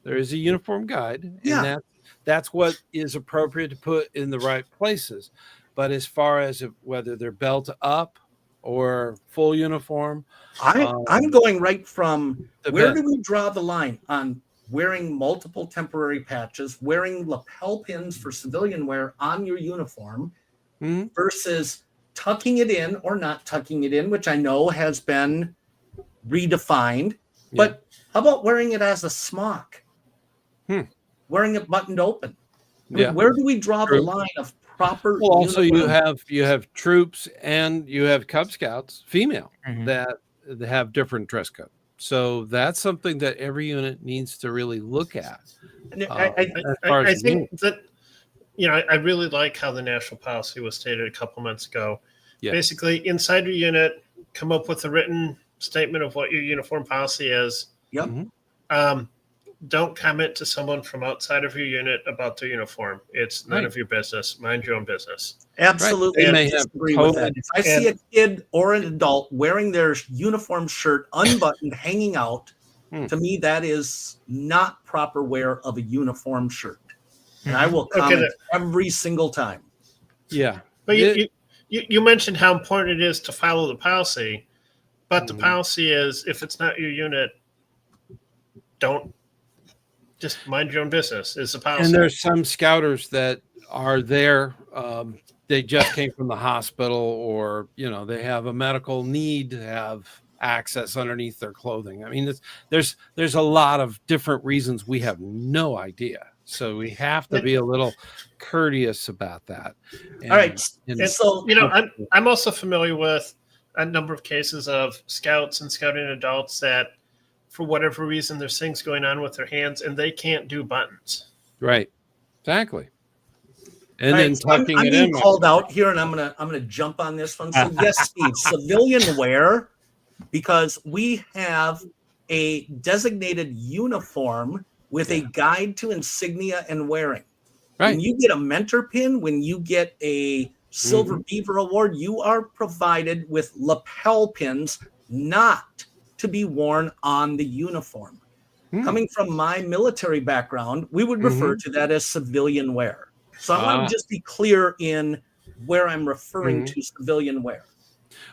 There is a uniform guide, and Yeah. that's what is appropriate to put in the right places. But as far as whether they're belt up or full uniform, I'm going right from where belt. do we draw the line on wearing multiple temporary patches, wearing lapel pins for civilian wear on your uniform versus tucking it in or not tucking it in, which I know has been redefined. Yeah. But how about wearing it as a smock? Wearing it buttoned open? I mean, where do we draw the line of proper? Well, also you have troops and you have Cub Scouts, female, that have different dress code. So that's something that every unit needs to really look at. I think that, you know, I really like how the national policy was stated a couple months ago. Yeah. Basically, inside your unit, come up with a written statement of what your uniform policy is. Yep. Don't comment to someone from outside of your unit about their uniform. It's none of your business. Mind your own business. Absolutely. I disagree with that. If I see a kid or an adult wearing their uniform shirt unbuttoned, hanging out, to me, that is not proper wear of a uniform shirt. And I will comment every single time. Yeah. But you mentioned how important it is to follow the policy, but the policy is, if it's not your unit, don't. Just mind your own business is the policy. And there's some scouters that are there. They just came from the hospital, or, you know, they have a medical need to have access underneath their clothing. I mean, there's a lot of different reasons we have no idea. So we have to be a little courteous about that. All right. So, you know, I'm also familiar with a number of cases of scouts and scouting adults that, for whatever reason, there's things going on with their hands and they can't do buttons. Right. Exactly. And then tucking I'm it being in. Called out here, and I'm gonna jump on this one. So yes, Steve, civilian wear, because we have a designated uniform with a guide to insignia and wearing. Right. When you get a mentor pin, when you get a Silver Beaver Award, you are provided with lapel pins, not to be worn on the uniform. Coming from my military background, we would refer to that as civilian wear. So I want to just be clear in where I'm referring to civilian wear.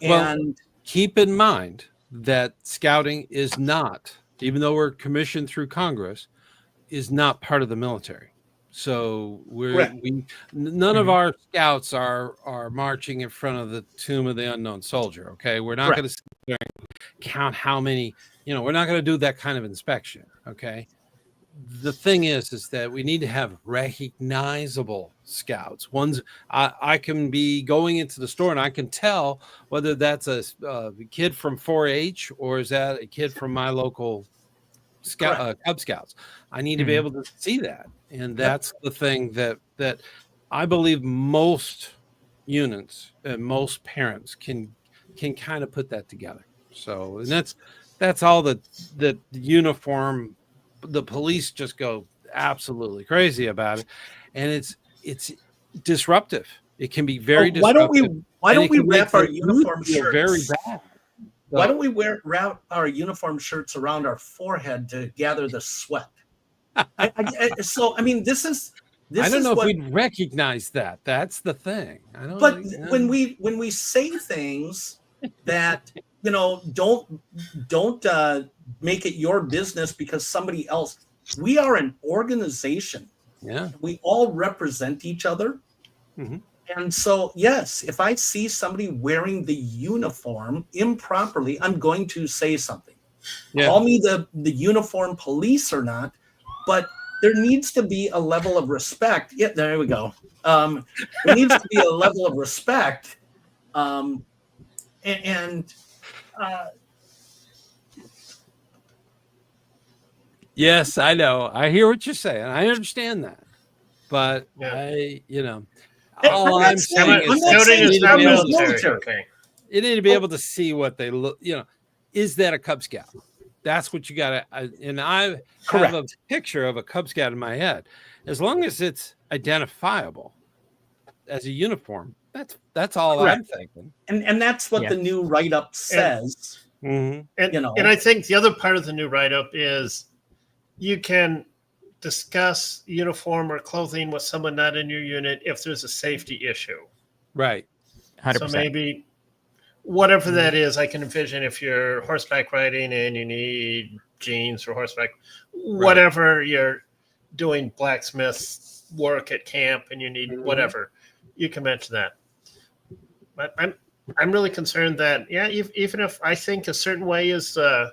And keep in mind that scouting is not, even though we're commissioned through Congress, is not part of the military. So none of our scouts are marching in front of the tomb of the unknown soldier. Okay, we're not going to count how many. You know, we're not going to do that kind of inspection. Okay, the thing is that we need to have recognizable scouts. Ones I can be going into the store and I can tell whether that's a kid from 4-H or is that a kid from my local Cub Scouts. I need to be able to see that. And that's the thing that I believe most units and most parents can kind of put that together. So, and that's all the uniform, the police just go absolutely crazy about it. And it's disruptive. It can be very disruptive. Why don't we wrap our uniform shirts? Very bad. Why don't we wrap our uniform shirts around our forehead to gather the sweat? So, I mean, this is This I don't is know what, if we'd recognize that. That's the thing. I don't. but You know. when we say things that, you know, don't make it your business because somebody else. We are an organization. Yeah. We all represent each other. Mm-hmm. And so, yes, if I see somebody wearing the uniform improperly, I'm going to say something. Yeah. Call me the uniform police or not, but there needs to be a level of respect. Yeah, there we go. There needs to be a level of respect. And Yes, I know. I hear what you're saying. I understand that. But Yeah. all I'm saying is scouting is not military. Okay. You need to be able to see what they look, is that a Cub Scout? That's what you got to, and I have a picture of a Cub Scout in my head. As long as it's identifiable as a uniform, that's all I'm thinking. And that's what the new write-up says. And I think the other part of the new write-up is you can discuss uniform or clothing with someone not in your unit if there's a safety issue. Right. 100%. So maybe whatever that is, I can envision if you're horseback riding and you need jeans for horseback, whatever you're doing blacksmith work at camp and you need whatever, you can mention that. But I'm really concerned that, even if I think a certain way is a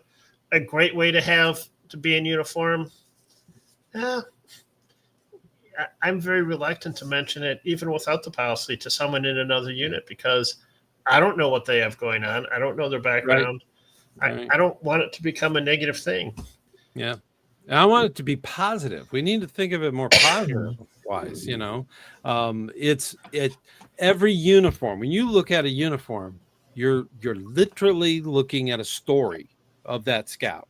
great way to be in uniform, I'm very reluctant to mention it, even without the policy, to someone in another unit because I don't know what they have going on. I don't know their background. Right. I don't want it to become a negative thing. Yeah. And I want it to be positive. We need to think of it more positive wise, every uniform. When you look at a uniform, you're literally looking at a story of that scout.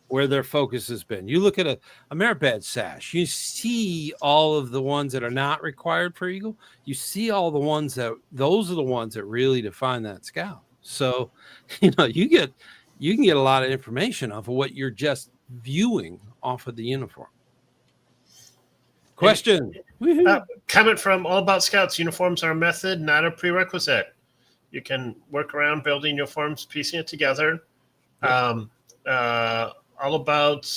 Where their focus has been. You look at a merit badge sash, you see all of the ones that are not required for Eagle. You see all the ones those are the ones that really define that scout. So, you can get a lot of information off of what you're just viewing off of the uniform. Question. Comment from All About Scouts. Uniforms are a method, not a prerequisite. You can work around building uniforms, piecing it together. All About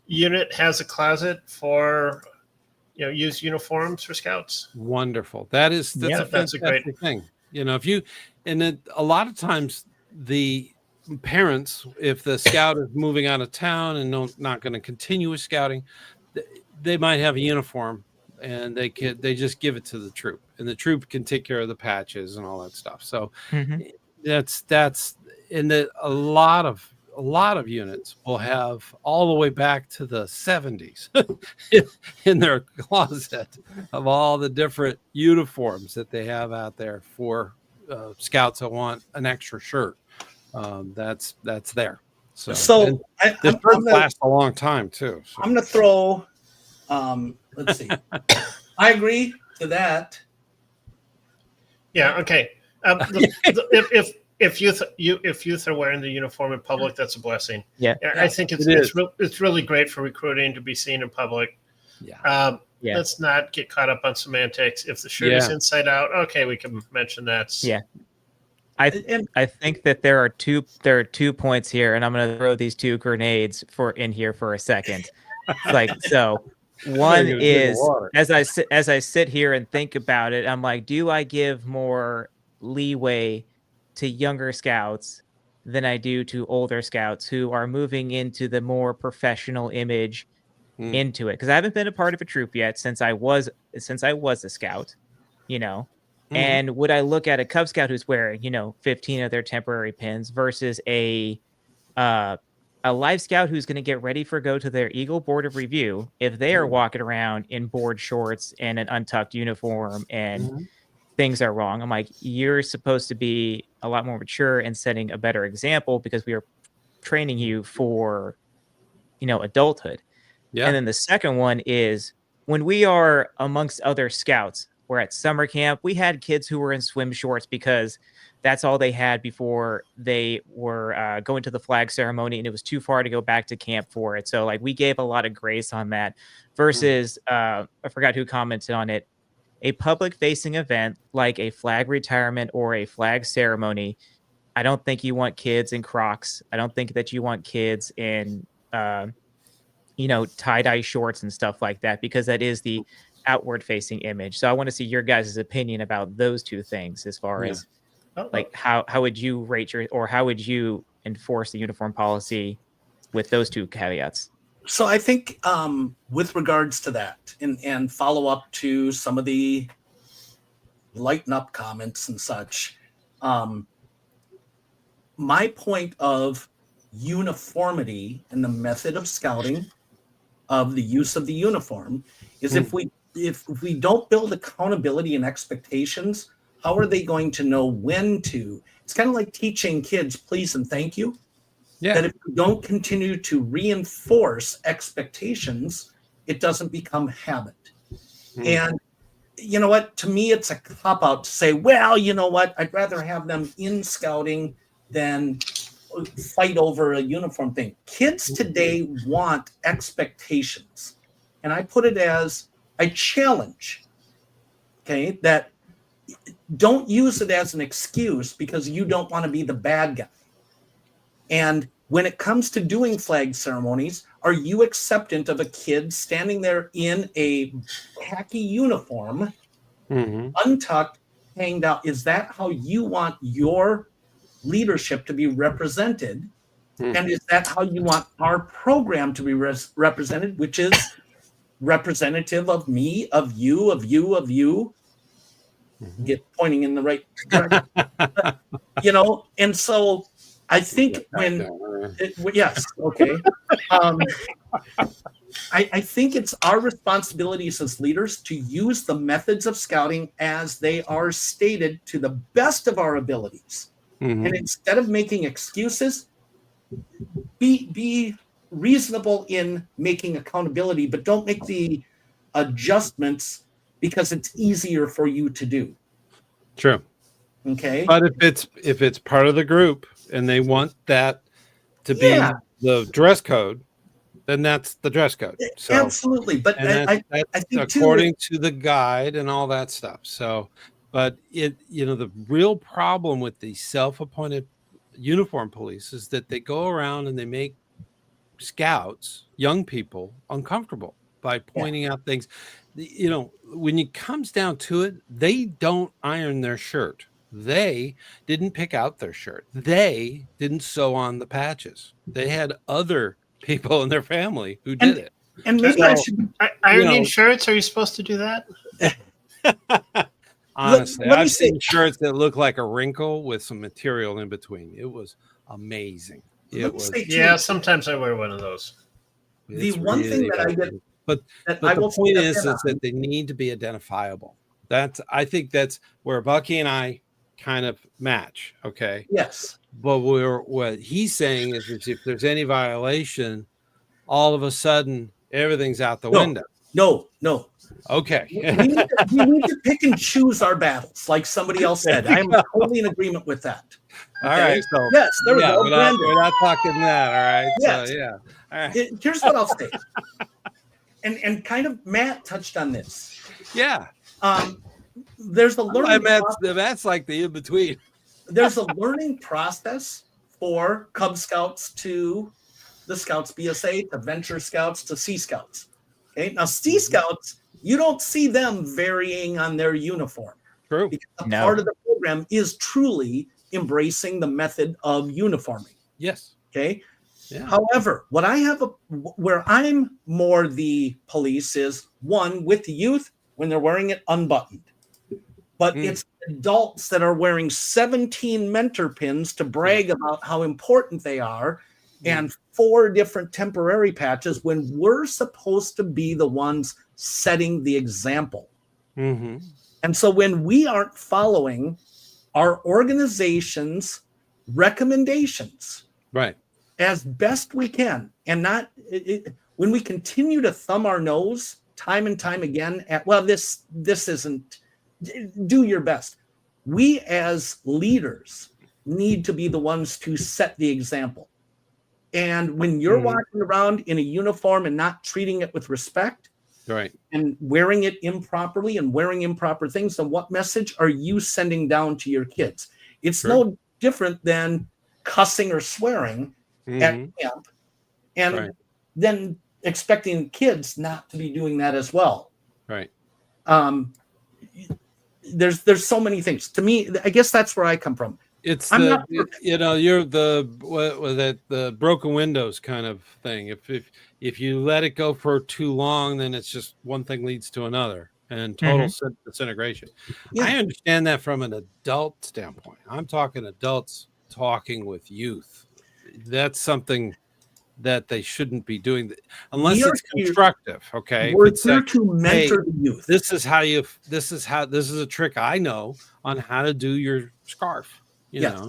unit has a closet for used uniforms for scouts. Wonderful. That's a great thing. A lot of times the parents, if the scout is moving out of town and not going to continue with scouting, they might have a uniform and they just give it to the troop, and the troop can take care of the patches and all that stuff. So that's in a lot of units will have all the way back to the 70s in their closet of all the different uniforms that they have out there for scouts that want an extra shirt. That's there. So this lasts a long time too. So. I'm going to throw, let's see. I agree to that. Yeah. Okay. If youth are wearing the uniform in public, that's a blessing. Yeah. I think it's really great for recruiting to be seen in public. Yeah. Let's not get caught up on semantics. If the shirt is inside out, okay, we can mention that. Yeah. I think that there are two points here, and I'm going to throw these two grenades in here for a second. One is as I sit here and think about it, I'm like, do I give more leeway to younger scouts than I do to older scouts who are moving into the more professional image into it? Because I haven't been a part of a troop yet since I was a scout, And would I look at a Cub Scout who's wearing, 15 of their temporary pins versus a live scout who's going to get ready for go to their Eagle Board of Review if they are walking around in board shorts and an untucked uniform and things are wrong? I'm like, you're supposed to be a lot more mature and setting a better example because we are training you for, adulthood. Yeah. And then the second one is when we are amongst other scouts, were at summer camp, we had kids who were in swim shorts because that's all they had before they were going to the flag ceremony, and it was too far to go back to camp for it. So like we gave a lot of grace on that versus I forgot who commented on it. A public facing event like a flag retirement or a flag ceremony, I don't think you want kids in Crocs. I don't think that you want kids in tie-dye shorts and stuff like that, because that is the outward facing image. So I want to see your guys' opinion about those two things as far as like how would you rate how would you enforce the uniform policy with those two caveats? So I think with regards to that and follow up to some of the lighten up comments and such, my point of uniformity and the method of scouting of the use of the uniform is if we don't build accountability and expectations, how are they going to know when to? It's kind of like teaching kids please and thank you. Yeah. That if we don't continue to reinforce expectations, it doesn't become habit. And you know what? To me, it's a cop-out to say, well, you know what? I'd rather have them in scouting than fight over a uniform thing. Kids today want expectations. And I put it as a challenge, okay? That don't use it as an excuse because you don't want to be the bad guy. And when it comes to doing flag ceremonies, are you acceptant of a kid standing there in a khaki uniform, untucked, hanged out? Is that how you want your leadership to be represented? And is that how you want our program to be represented, which is representative of me, of you, of you, of you? Get pointing in the right direction. And so I think yes, okay. I think it's our responsibilities as leaders to use the methods of scouting as they are stated to the best of our abilities. And instead of making excuses, be reasonable in making accountability, but don't make the adjustments because it's easier for you to do. True. Okay. But if it's part of the group and they want that to be the dress code, then that's the dress code. So, absolutely. But I think according to the guide and all that stuff. So, but the real problem with the self-appointed uniform police is that they go around and they make scouts, young people, uncomfortable by pointing out things. When it comes down to it, they don't iron their shirt. They didn't pick out their shirt. They didn't sew on the patches. They had other people in their family who did it. And maybe I should ironing shirts. Are you supposed to do that? Honestly, I've seen shirts that look like a wrinkle with some material in between. It was amazing. Sometimes I wear one of those. The one thing that I get, but the point is that they need to be identifiable. I think that's where Bucky and I kind of match. Okay. Yes. But what he's saying is if there's any violation, all of a sudden everything's out the window. No. Okay. we need to pick and choose our battles, like somebody else said. I'm totally in agreement with that. Okay? All right. So yes, there we go. We're not talking that. All right. Yes. So, yeah. All right. Here's what I'll say. And kind of Matt touched on this. Yeah. There's a learning Matt's like the in-between. There's a learning process for Cub Scouts to the Scouts BSA, to Venture Scouts, to Sea Scouts. Okay. Now, Sea Scouts, you don't see them varying on their uniform. True. Because part of the program is truly embracing the method of uniforming. Yes. Okay. Yeah. However, where I'm more the police is one with the youth when they're wearing it unbuttoned. But it's adults that are wearing 17 mentor pins to brag about how important they are and 4 different temporary patches when we're supposed to be the ones setting the example. And so when we aren't following our organization's recommendations as best we can, and not when we continue to thumb our nose time and time again at, well, this isn't do your best. We as leaders need to be the ones to set the example. And when you're walking around in a uniform and not treating it with respect, right, and wearing it improperly and wearing improper things, then what message are you sending down to your kids? It's no different than cussing or swearing at camp, and then expecting kids not to be doing that as well. Right. There's so many things. To me, I guess that's where I come from. It's you're the broken windows kind of thing. If you let it go for too long, then it's just one thing leads to another and total disintegration. Yeah. I understand that from an adult standpoint. I'm talking adults talking with youth. That's something that they shouldn't be doing unless it's constructive. Okay. We're here to mentor the youth. This is a trick I know on how to do your scarf. You know,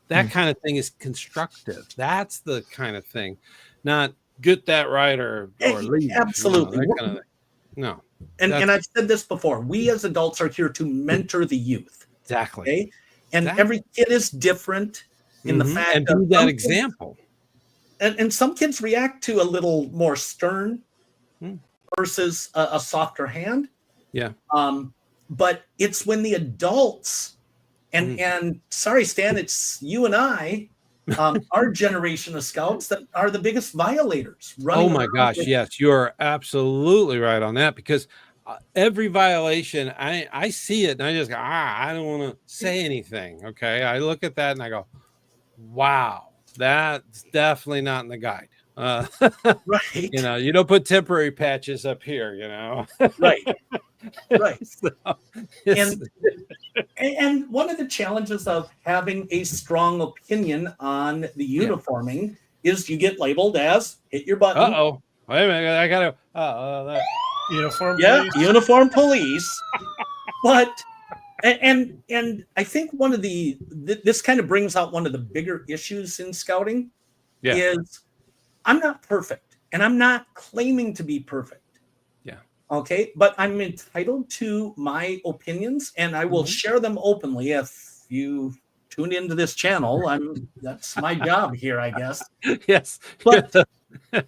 that kind of thing is constructive. That's the kind of thing, not get that right or leave. Absolutely. That kind of thing. No. And I've said this before. We as adults are here to mentor the youth. Exactly. Okay? And every kid is different in the fact and be that example. And some kids react to a little more stern versus a softer hand. Yeah. But it's when the adults and sorry, Stan, it's you and I, our generation of scouts that are the biggest violators. Oh my gosh, yes, you're absolutely right on that, because every violation, I see it and I just go, I don't want to say anything. Okay, I look at that and I go, wow, that's definitely not in the guide. Right. You know, you don't put temporary patches up here, you know. Right. Right. So, and one of the challenges of having a strong opinion on the uniforming is you get labeled as hit your button. Uh-oh. Wait a minute, I gotta uniform police. Uniform police. But and I think one of this kind of brings out one of the bigger issues in scouting is I'm not perfect and I'm not claiming to be perfect. Okay, but I'm entitled to my opinions and I will share them openly. If you tune into this channel, that's my job here, I guess. Yes. But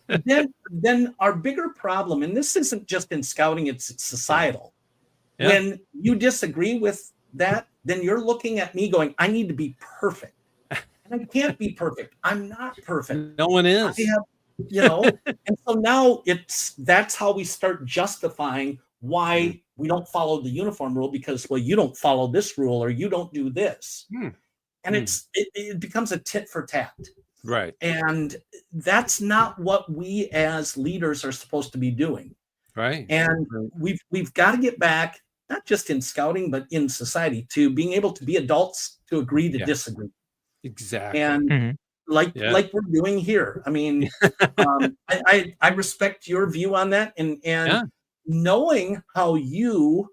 then our bigger problem, and this isn't just in scouting, it's societal. Yeah. When you disagree with that, then you're looking at me going, I need to be perfect. And I can't be perfect. I'm not perfect. No one is. And so now that's how we start justifying why we don't follow the uniform rule, because, well, you don't follow this rule or you don't do this. And it becomes a tit for tat. Right. And that's not what we as leaders are supposed to be doing. Right. And we've got to get back, not just in scouting, but in society, to being able to be adults to agree to disagree. Exactly. And like we're doing here. I mean, I respect your view on that, and knowing how you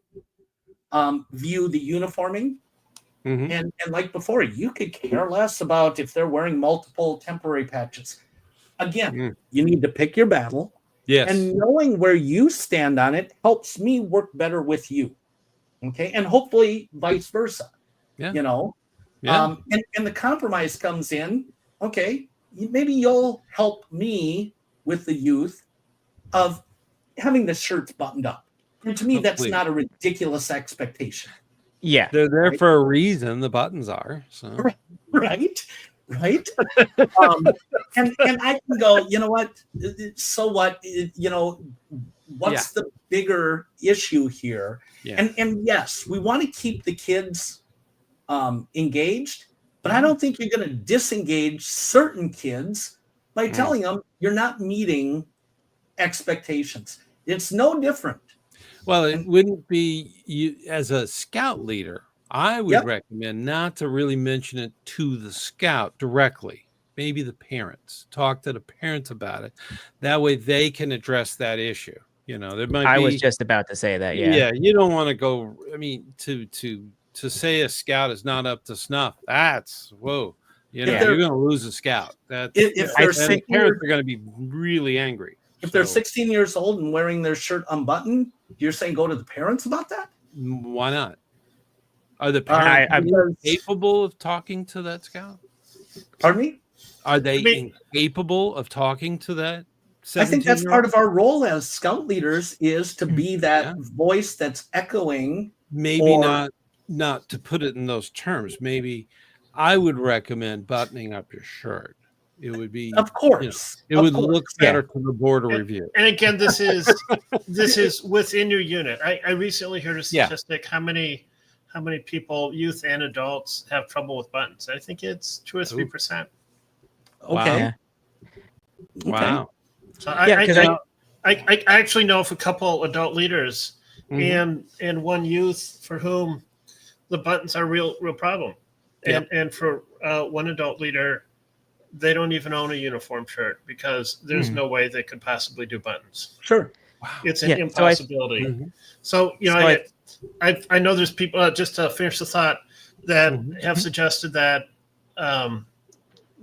view the uniforming, and like before, you could care less about if they're wearing multiple temporary patches. Again, you need to pick your battle. Yes. And knowing where you stand on it helps me work better with you. Okay, and hopefully vice versa. Yeah. You know, and the compromise comes in. Okay, maybe you'll help me with the youth of having the shirts buttoned up. And to me, that's not a ridiculous expectation. Yeah. They're there for a reason, the buttons are. So. Right. And I can go, you know what? So what? You know, what's the bigger issue here? Yeah. And yes, we want to keep the kids engaged. But I don't think you're going to disengage certain kids by telling them you're not meeting expectations. It's no different. Well, it wouldn't be you as a scout leader. I would recommend not to really mention it to the scout directly. Maybe the parents. Talk to the parents about it. That way they can address that issue. You know, there might I was just about to say that. Yeah. Yeah. You don't want to go. I mean, to say a scout is not up to snuff, that's whoa. You know, you're going to lose a scout. If parents are going to be really angry. If they're 16 years old and wearing their shirt unbuttoned, you're saying go to the parents about that? Why not? Are the I- parents because- capable of talking to that scout? Pardon me? Are they incapable of talking to that? I think that's 17-year-old? part of our role as scout leaders is to be that Yeah. voice that's echoing. Maybe or- not to put it in those terms. Maybe I would recommend buttoning up your shirt. It would be, Of course. it of would course. look better to the board of review. And again, this is within your unit. I recently heard a statistic how many people, youth and adults, have trouble with buttons. I think it's 2 or 3%. Okay. Wow. So Yeah, I actually know of a couple adult leaders Mhm. and one youth for whom the buttons are a real problem. And for one adult leader, they don't even own a uniform shirt because there's no way they could possibly do buttons. Sure. Wow. It's an impossibility. So, I know there's people, just to finish the thought, that have suggested that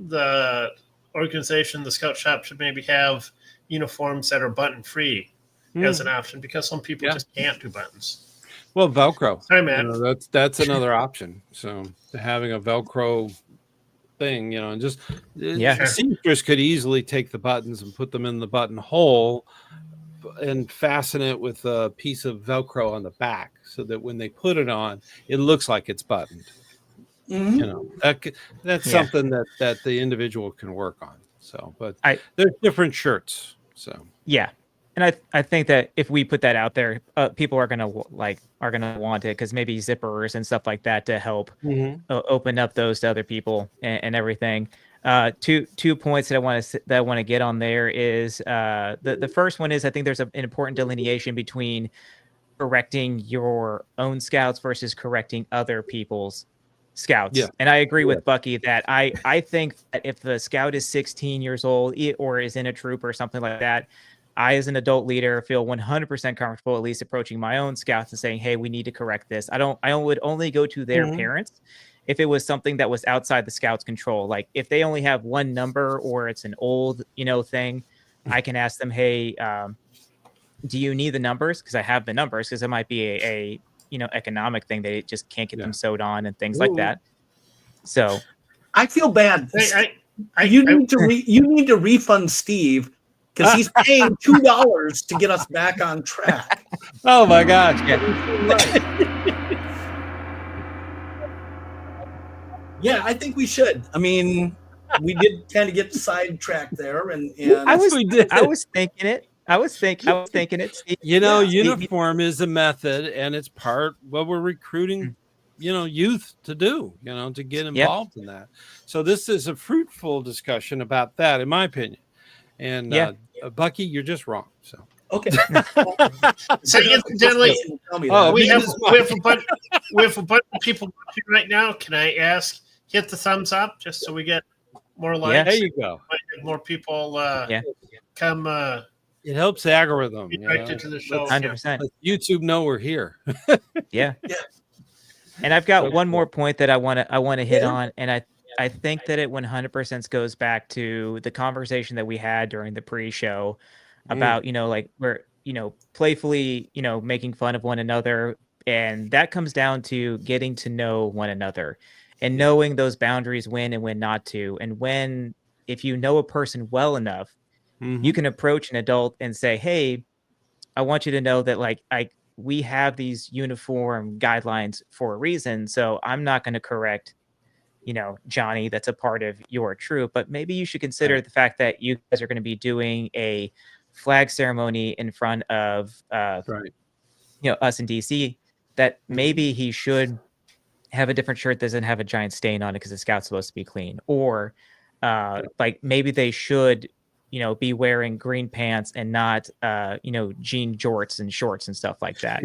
the organization, the Scout Shop, should maybe have uniforms that are button free as an option because some people just can't do buttons. Well, Velcro. Sorry, man. That's another option. So having a Velcro thing, and just Yeah. seamstress could easily take the buttons and put them in the buttonhole and fasten it with a piece of Velcro on the back so that when they put it on, it looks like it's buttoned. That's something that the individual can work on. So, but there's different shirts. So yeah, and I think that if we put that out there, people are gonna want it because maybe zippers and stuff like that to help open up those to other people and everything. Two points that I want to get on there is the first one is I think there's an important delineation between correcting your own scouts versus correcting other people's scouts. Yeah. And I agree with Bucky that I think that if the scout is 16 years old or is in a troop or something like that, I, as an adult leader, feel 100% comfortable at least approaching my own scouts and saying, hey, we need to correct this. I would only go to their parents if it was something that was outside the scout's control. Like if they only have one number or it's an old, thing, I can ask them, hey, do you need the numbers? Because I have the numbers, because it might be a economic thing. They just can't get them sewed on and things like that. So I feel bad. You need to refund Steve because he's paying $2 to get us back on track. Oh my gosh. Yeah, I think we should. I mean, we did kind of get sidetracked there, and I was thinking it. Steve. Uniform is a method, and it's part what we're recruiting, youth to do, to get involved in that. So this is a fruitful discussion about that, in my opinion. And Bucky, you're just wrong. So okay. So incidentally, we have a bunch of people watching right now. Can I ask, hit the thumbs up just so we get more likes? Yeah, there you go. More people come. It helps the algorithm. To the show. 100%. Let YouTube know we're here. Yeah. And I've got one more point that I want to hit on, and I think that it 100% goes back to the conversation that we had during the pre-show about we're playfully making fun of one another, and that comes down to getting to know one another and knowing those boundaries, when and when not to, and if you know a person well enough, you can approach an adult and say, hey, I want you to know that we have these uniform guidelines for a reason. So I'm not going to correct, Johnny, that's a part of your troop, but maybe you should consider the fact that you guys are going to be doing a flag ceremony in front of, us in DC, that maybe he should have a different shirt that doesn't have a giant stain on it because the scout's supposed to be clean. Or maybe they should, be wearing green pants and not, jean jorts and shorts and stuff like that.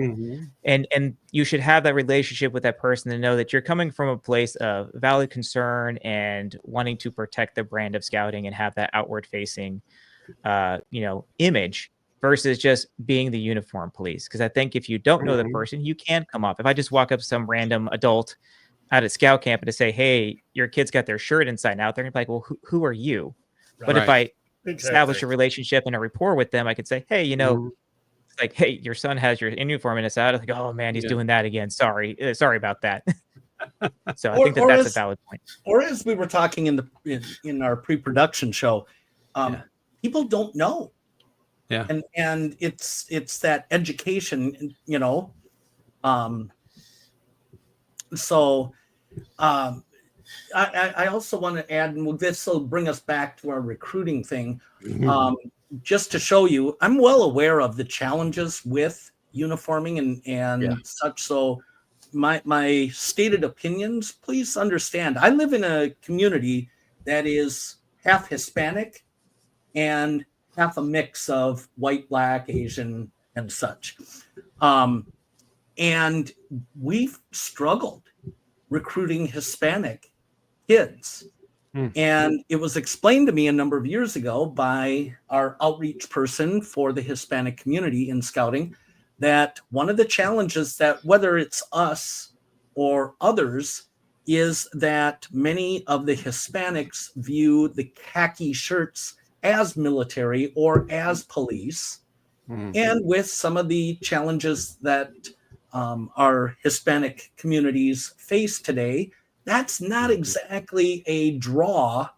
And you should have that relationship with that person to know that you're coming from a place of valid concern and wanting to protect the brand of scouting and have that outward facing, image versus just being the uniform police. Because I think if you don't know the person, you can come off. If I just walk up to some random adult out at scout camp and to say, hey, your kid's got their shirt inside out, they're gonna be like, well, who are you? But if I establish a relationship and a rapport with them, I could say, hey, like, hey, your son has your uniform and it's out. Like, oh man, he's doing that again. Sorry about that. So I think that's a valid point. Or as we were talking in our pre-production show, people don't know. Yeah. And it's that education, So I also want to add, and this will bring us back to our recruiting thing. Just to show you, I'm well aware of the challenges with uniforming and such. So my stated opinions, please understand. I live in a community that is half Hispanic and half a mix of white, black, Asian, and such. And we've struggled recruiting Hispanic kids. And it was explained to me a number of years ago by our outreach person for the Hispanic community in scouting that one of the challenges that whether it's us or others is that many of the Hispanics view the khaki shirts as military or as police. And with some of the challenges that our Hispanic communities face today, that's not exactly a draw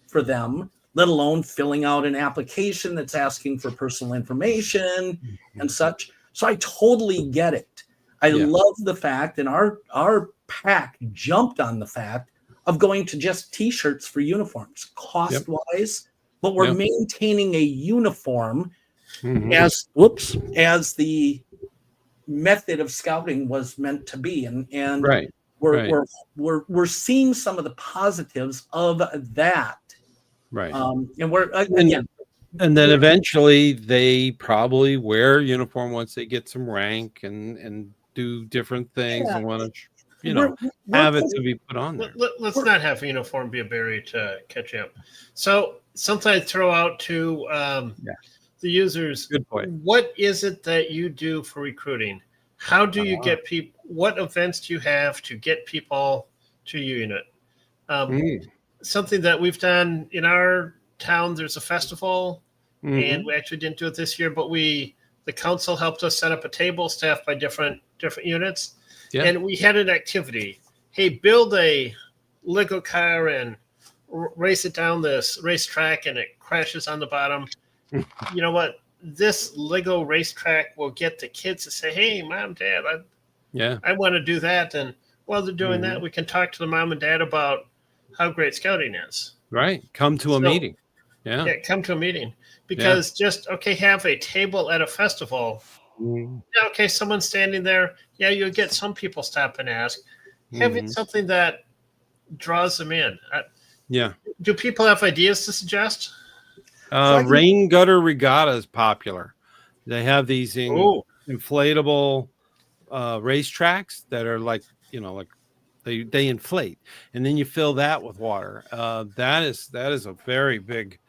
for them, let alone filling out an application that's asking for personal information and such. So I totally get it. I love the fact, and our pack jumped on the fact of going to just T-shirts for uniforms, cost-wise, but we're maintaining a uniform as the method of scouting was meant to be, and we're seeing some of the positives of that, and we're again. And then eventually they probably wear uniform once they get some rank and do different things and want to, have it to be put on there. Let's not have a uniform be a barrier to catch up. So sometimes throw out to the users. Good point. What is it that you do for recruiting? How do you get people? What events do you have to get people to your unit? Something that we've done in our town, there's a festival, and we actually didn't do it this year, but the council helped us set up a table staffed by different units, and we had an activity. Hey, build a Lego car and race it down this racetrack, and it crashes on the bottom. You know what? This Lego racetrack will get the kids to say, "Hey, mom, dad, I want to do that." And while they're doing that, we can talk to the mom and dad about how great scouting is. Right. Come to a meeting. Yeah, come to a meeting. Because have a table at a festival. Someone's standing there. Yeah, you'll get some people stop and ask. Having something that draws them in. Do people have ideas to suggest? Rain gutter regatta is popular. They have these inflatable racetracks that are like they inflate, and then you fill that with water. That is a very big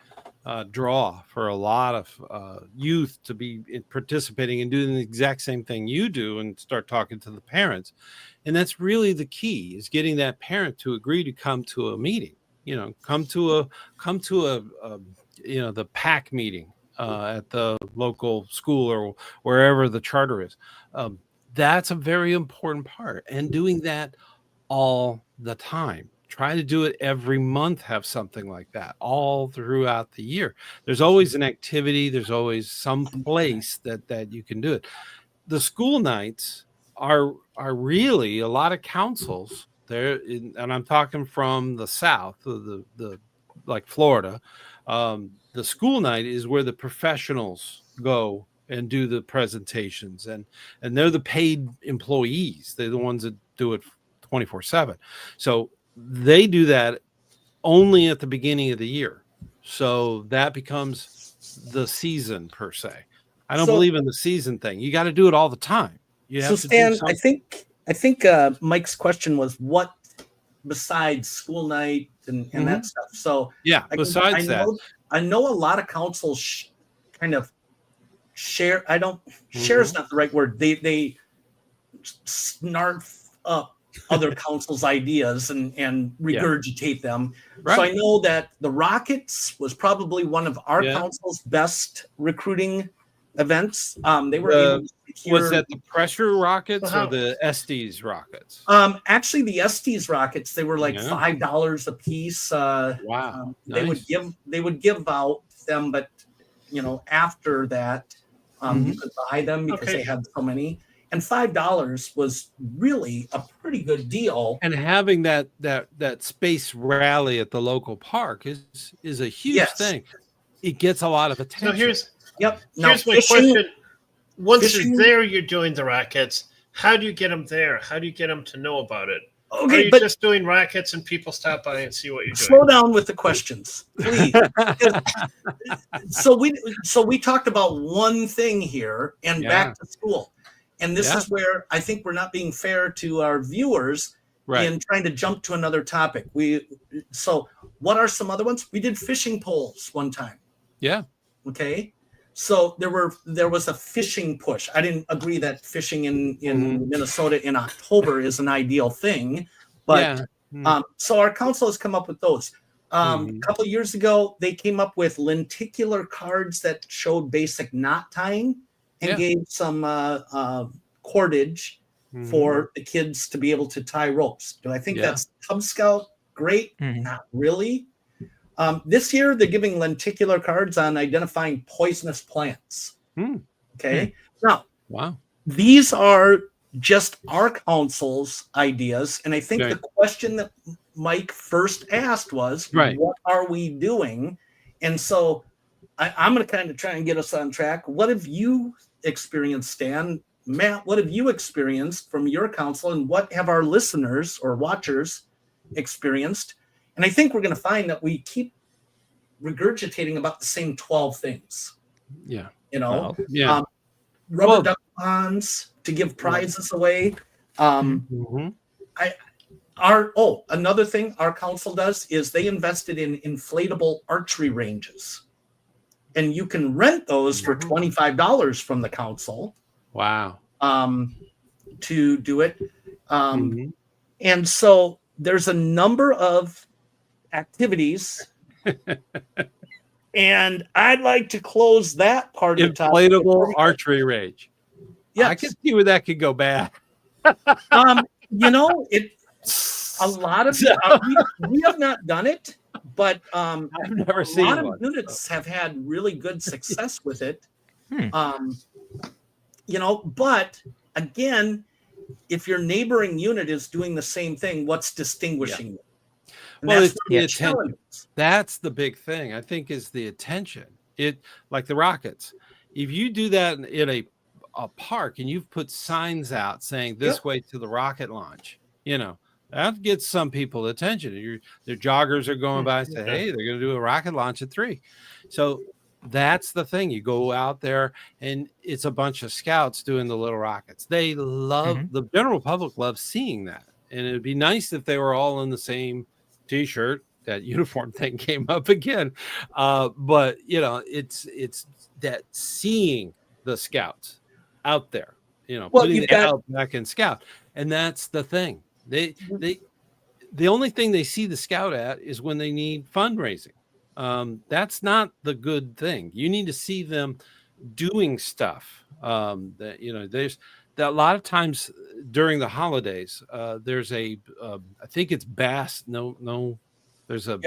draw for a lot of youth to be participating and doing the exact same thing you do and start talking to the parents. And that's really the key, is getting that parent to agree to come to a meeting, come to a the PAC meeting at the local school or wherever the charter is. That's a very important part, and doing that all the time. Try to do it every month, have something like that all throughout the year. There's always an activity. There's always some place that you can do it. The school nights are really a lot of councils there. And I'm talking from the South, the like Florida. The school night is where the professionals go and do the presentations, and they're the paid employees. They're the ones that do it 24/7. So they do that only at the beginning of the year. So that becomes the season per se. I don't believe in the season thing. You got to do it all the time. You have to Stan, I think Mike's question was what besides school night and that stuff. So besides that, I know a lot of councils kind of share. Share is not the right word. They snarf up other councils' ideas and regurgitate them. Right. So I know that the Rockets was probably one of our council's best recruiting events. They were able to secure, was that the pressure rockets or the Estes rockets? Actually, the Estes rockets, they were like $5 a piece. Wow. Nice. They would give out them, but after that, you could buy them because they had so many. And $5 was really a pretty good deal. And having that space rally at the local park is a huge thing. It gets a lot of attention. So here's Now, my question. Once you're there, you're doing the rockets. How do you get them there? How do you get them to know about it? Okay, are you just doing rockets and people stop by and see what you're doing? Slow down with the questions, please. So we talked about one thing here and back to school. And this is where I think we're not being fair to our viewers in trying to jump to another topic. So what are some other ones? We did fishing poles one time. Yeah. Okay. So there was a fishing push. I didn't agree that fishing in Minnesota in October is an ideal thing, but so our council has come up with those. A couple of years ago, they came up with lenticular cards that showed basic knot tying and gave some cordage for the kids to be able to tie ropes. Do I think that's Cub Scout? Great. Not really. This year, they're giving lenticular cards on identifying poisonous plants. Okay. Now, these are just our council's ideas. And I think the question that Mike first asked was, what are we doing? And so I'm going to kind of try and get us on track. What have you experienced, Stan? Matt, what have you experienced from your council? And what have our listeners or watchers experienced? And I think we're going to find that we keep regurgitating about the same 12 things. Yeah. Rubber duck ponds to give prizes away. Another thing our council does is they invested in inflatable archery ranges. And you can rent those for $25 from the council. Wow. To do it. And so there's a number of activities. And I'd like to close that part of the topic. Inflatable archery range. Yeah, I can see where that could go bad. A lot of we have not done it, but I've never seen a lot of units have had really good success with it. But again, if your neighboring unit is doing the same thing, what's distinguishing you? Well, it's the attention. That's the big thing, I think, is the attention. It, like the rockets. If you do that in a park and you've put signs out saying this way to the rocket launch, that gets some people attention. Their joggers are going by and say, hey, they're going to do a rocket launch at 3. So that's the thing. You go out there and it's a bunch of scouts doing the little rockets. They love, the general public loves seeing that. And it'd be nice if they were all in the same T-shirt. That uniform thing came up again. But it's that seeing the scouts out there, putting it out back in scout. And that's the thing. The only thing they see the scout at is when they need fundraising. That's not the good thing. You need to see them doing stuff. There's that a lot of times during the holidays, there's I think it's Bass. No, there's a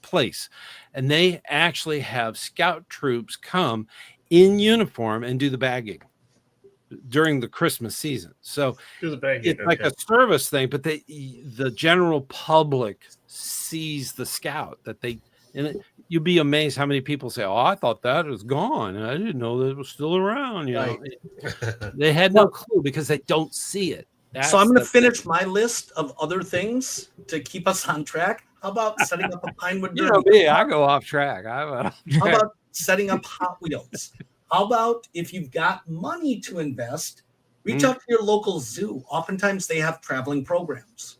place, and they actually have scout troops come in uniform and do the bagging during the Christmas season. So it's like a service thing, but the general public sees the scout and you'd be amazed how many people say, "Oh, I thought that was gone. I didn't know that it was still around." They had no clue because they don't see it. So I'm going to finish my list of other things to keep us on track. How about setting up a Pinewood Derby? I go off track. How about setting up Hot Wheels? How about if you've got money to invest, reach out to your local zoo. Oftentimes they have traveling programs.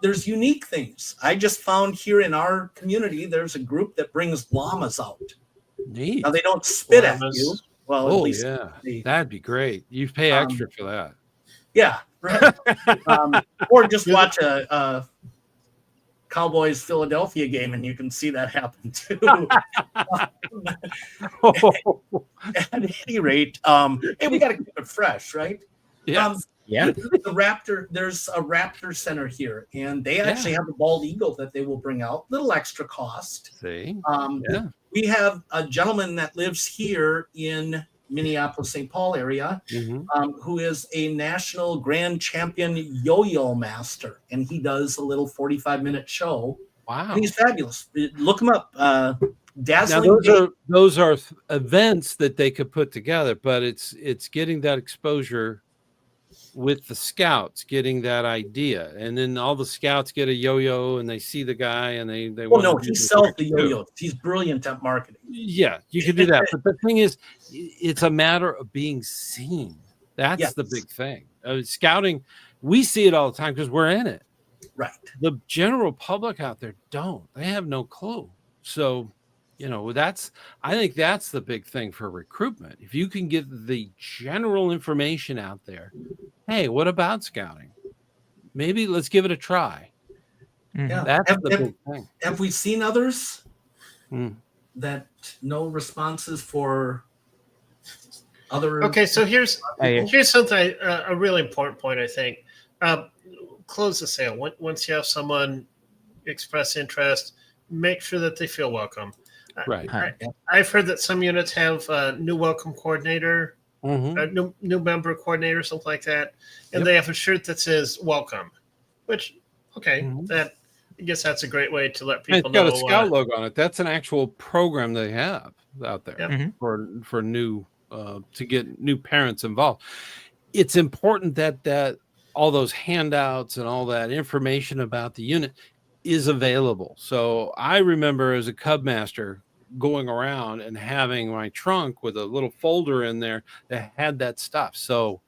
There's unique things. I just found here in our community, there's a group that brings llamas out. Neat. Now they don't spit at you. Well, at least that'd be great. You pay extra for that. Yeah, right. Or just watch a Cowboys Philadelphia game, and you can see that happen too. At any rate, hey, we got to keep it fresh, right? Yes. Yeah. There's a Raptor Center here, and they actually have a bald eagle that they will bring out. Little extra cost. See? We have a gentleman that lives here in Minneapolis, St. Paul area, who is a national grand champion yo-yo master, and he does a little 45-minute show. Wow. And he's fabulous. Look him up. Dazzling. Now those are events that they could put together, but it's getting that exposure with the scouts, getting that idea, and then all the scouts get a yo-yo and they see the guy and they well, no, he sells the yo-yo. He's brilliant at marketing. Yeah, you can do that. But the thing is, it's a matter of being seen. That's the big thing. Scouting, we see it all the time because we're in it. Right. The general public out there don't. They have no clue. So, I think that's the big thing for recruitment. If you can get the general information out there, hey, what about scouting? Maybe let's give it a try. Yeah. That's the big thing. Have we seen others that no responses for other? Okay, so here's something, a really important point, I think. Close the sale. Once you have someone express interest, make sure that they feel welcome. Right. I've heard that some units have a new welcome coordinator, a new member coordinator, something like that, and they have a shirt that says "Welcome," which, that I guess that's a great way to let people know. It's got a scout logo on it. That's an actual program they have out there for new to get new parents involved. It's important that all those handouts and all that information about the unit is available. So I remember as a Cub Master going around and having my trunk with a little folder in there that had that stuff. So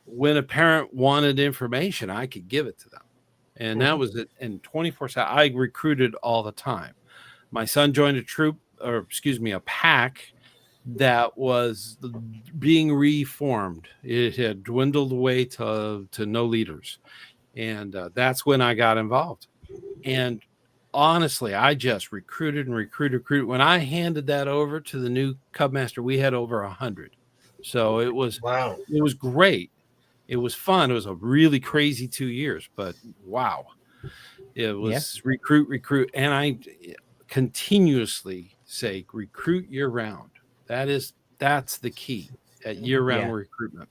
when a parent wanted information, I could give it to them. And that was it. And 24/7, I recruited all the time. My son joined a pack that was being reformed. It had dwindled away to no leaders. And that's when I got involved. And honestly, I just recruited. When I handed that over to the new Cub Master, we had over 100. So it was It was great. It was fun. It was a really crazy 2 years, but wow, it was recruit, and I continuously say recruit year round. That's the key at year round recruitment.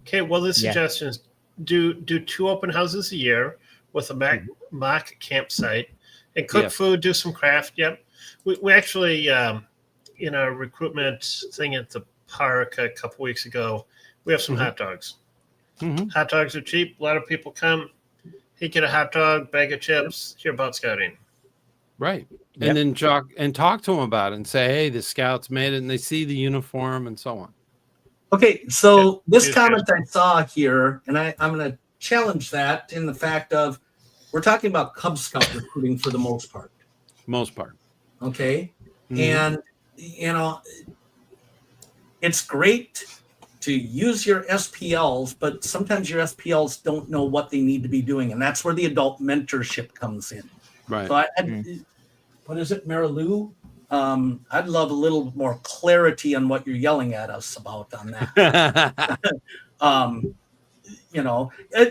Okay, well, the suggestion is do 2 open houses a year with a mock campsite and cook food, do some craft. Yep. We actually, in our recruitment thing at the park a couple weeks ago, we have some hot dogs. Hot dogs are cheap. A lot of people come. He get a hot dog, bag of chips, hear about scouting. Right. And then talk to them about it and say, hey, the scouts made it, and they see the uniform and so on. Okay, so this comment I saw here, and I'm going to challenge that in the fact of we're talking about Cub Scout recruiting for the most part. Okay. And, it's great to use your SPLs, but sometimes your SPLs don't know what they need to be doing. And that's where the adult mentorship comes in. Right. So what is it, Marilou? I'd love a little more clarity on what you're yelling at us about on that.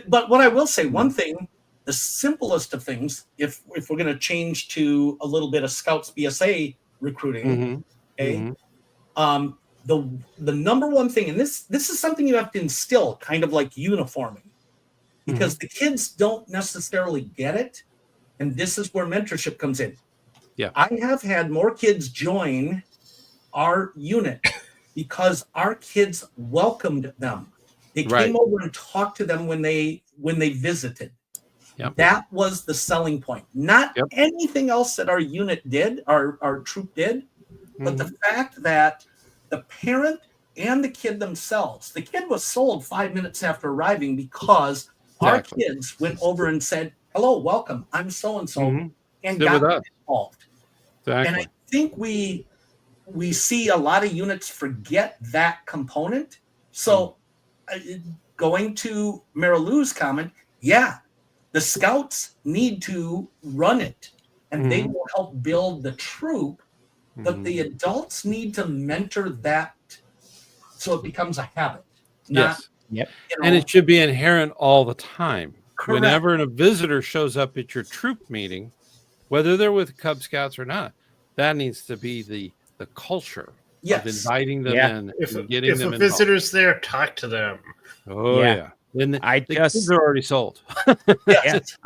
But what I will say, one thing, the simplest of things, if we're going to change to a little bit of Scouts BSA recruiting, the number one thing, and this is something you have to instill, kind of like uniforming, because the kids don't necessarily get it, and this is where mentorship comes in. Yeah, I have had more kids join our unit because our kids welcomed them. They came over and talked to them when they visited. Yep. That was the selling point. Not anything else that our unit did, our troop did, but the fact that the parent and the kid themselves, the kid was sold 5 minutes after arriving because our kids went over and said, hello, welcome, I'm so-and-so, and got involved. Exactly. And I think we see a lot of units forget that component. So going to Marilou's comment, The scouts need to run it, and they Mhm. will help build the troop, but the adults need to mentor that so it becomes a habit. Not, Yes. Yep. And it should be inherent all the time. Correct. Whenever a visitor shows up at your troop meeting, whether they're with Cub Scouts or not, that needs to be the culture of inviting them in and getting them a involved. visitor's there, talk to them. Oh yeah. And the kids are already sold. Yes.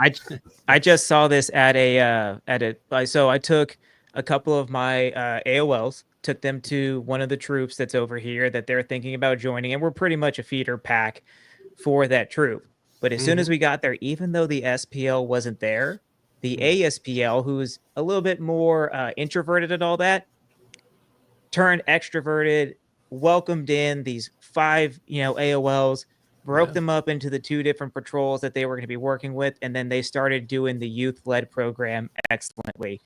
I just saw this so I took a couple of my AOLs, took them to one of the troops that's over here that they're thinking about joining, and we're pretty much a feeder pack for that troop. But as soon as we got there, even though the SPL wasn't there, the ASPL, who's a little bit more introverted and all that, turned extroverted, welcomed in these 5, AOLs, broke them up into the 2 different patrols that they were going to be working with, and then they started doing the youth-led program excellently.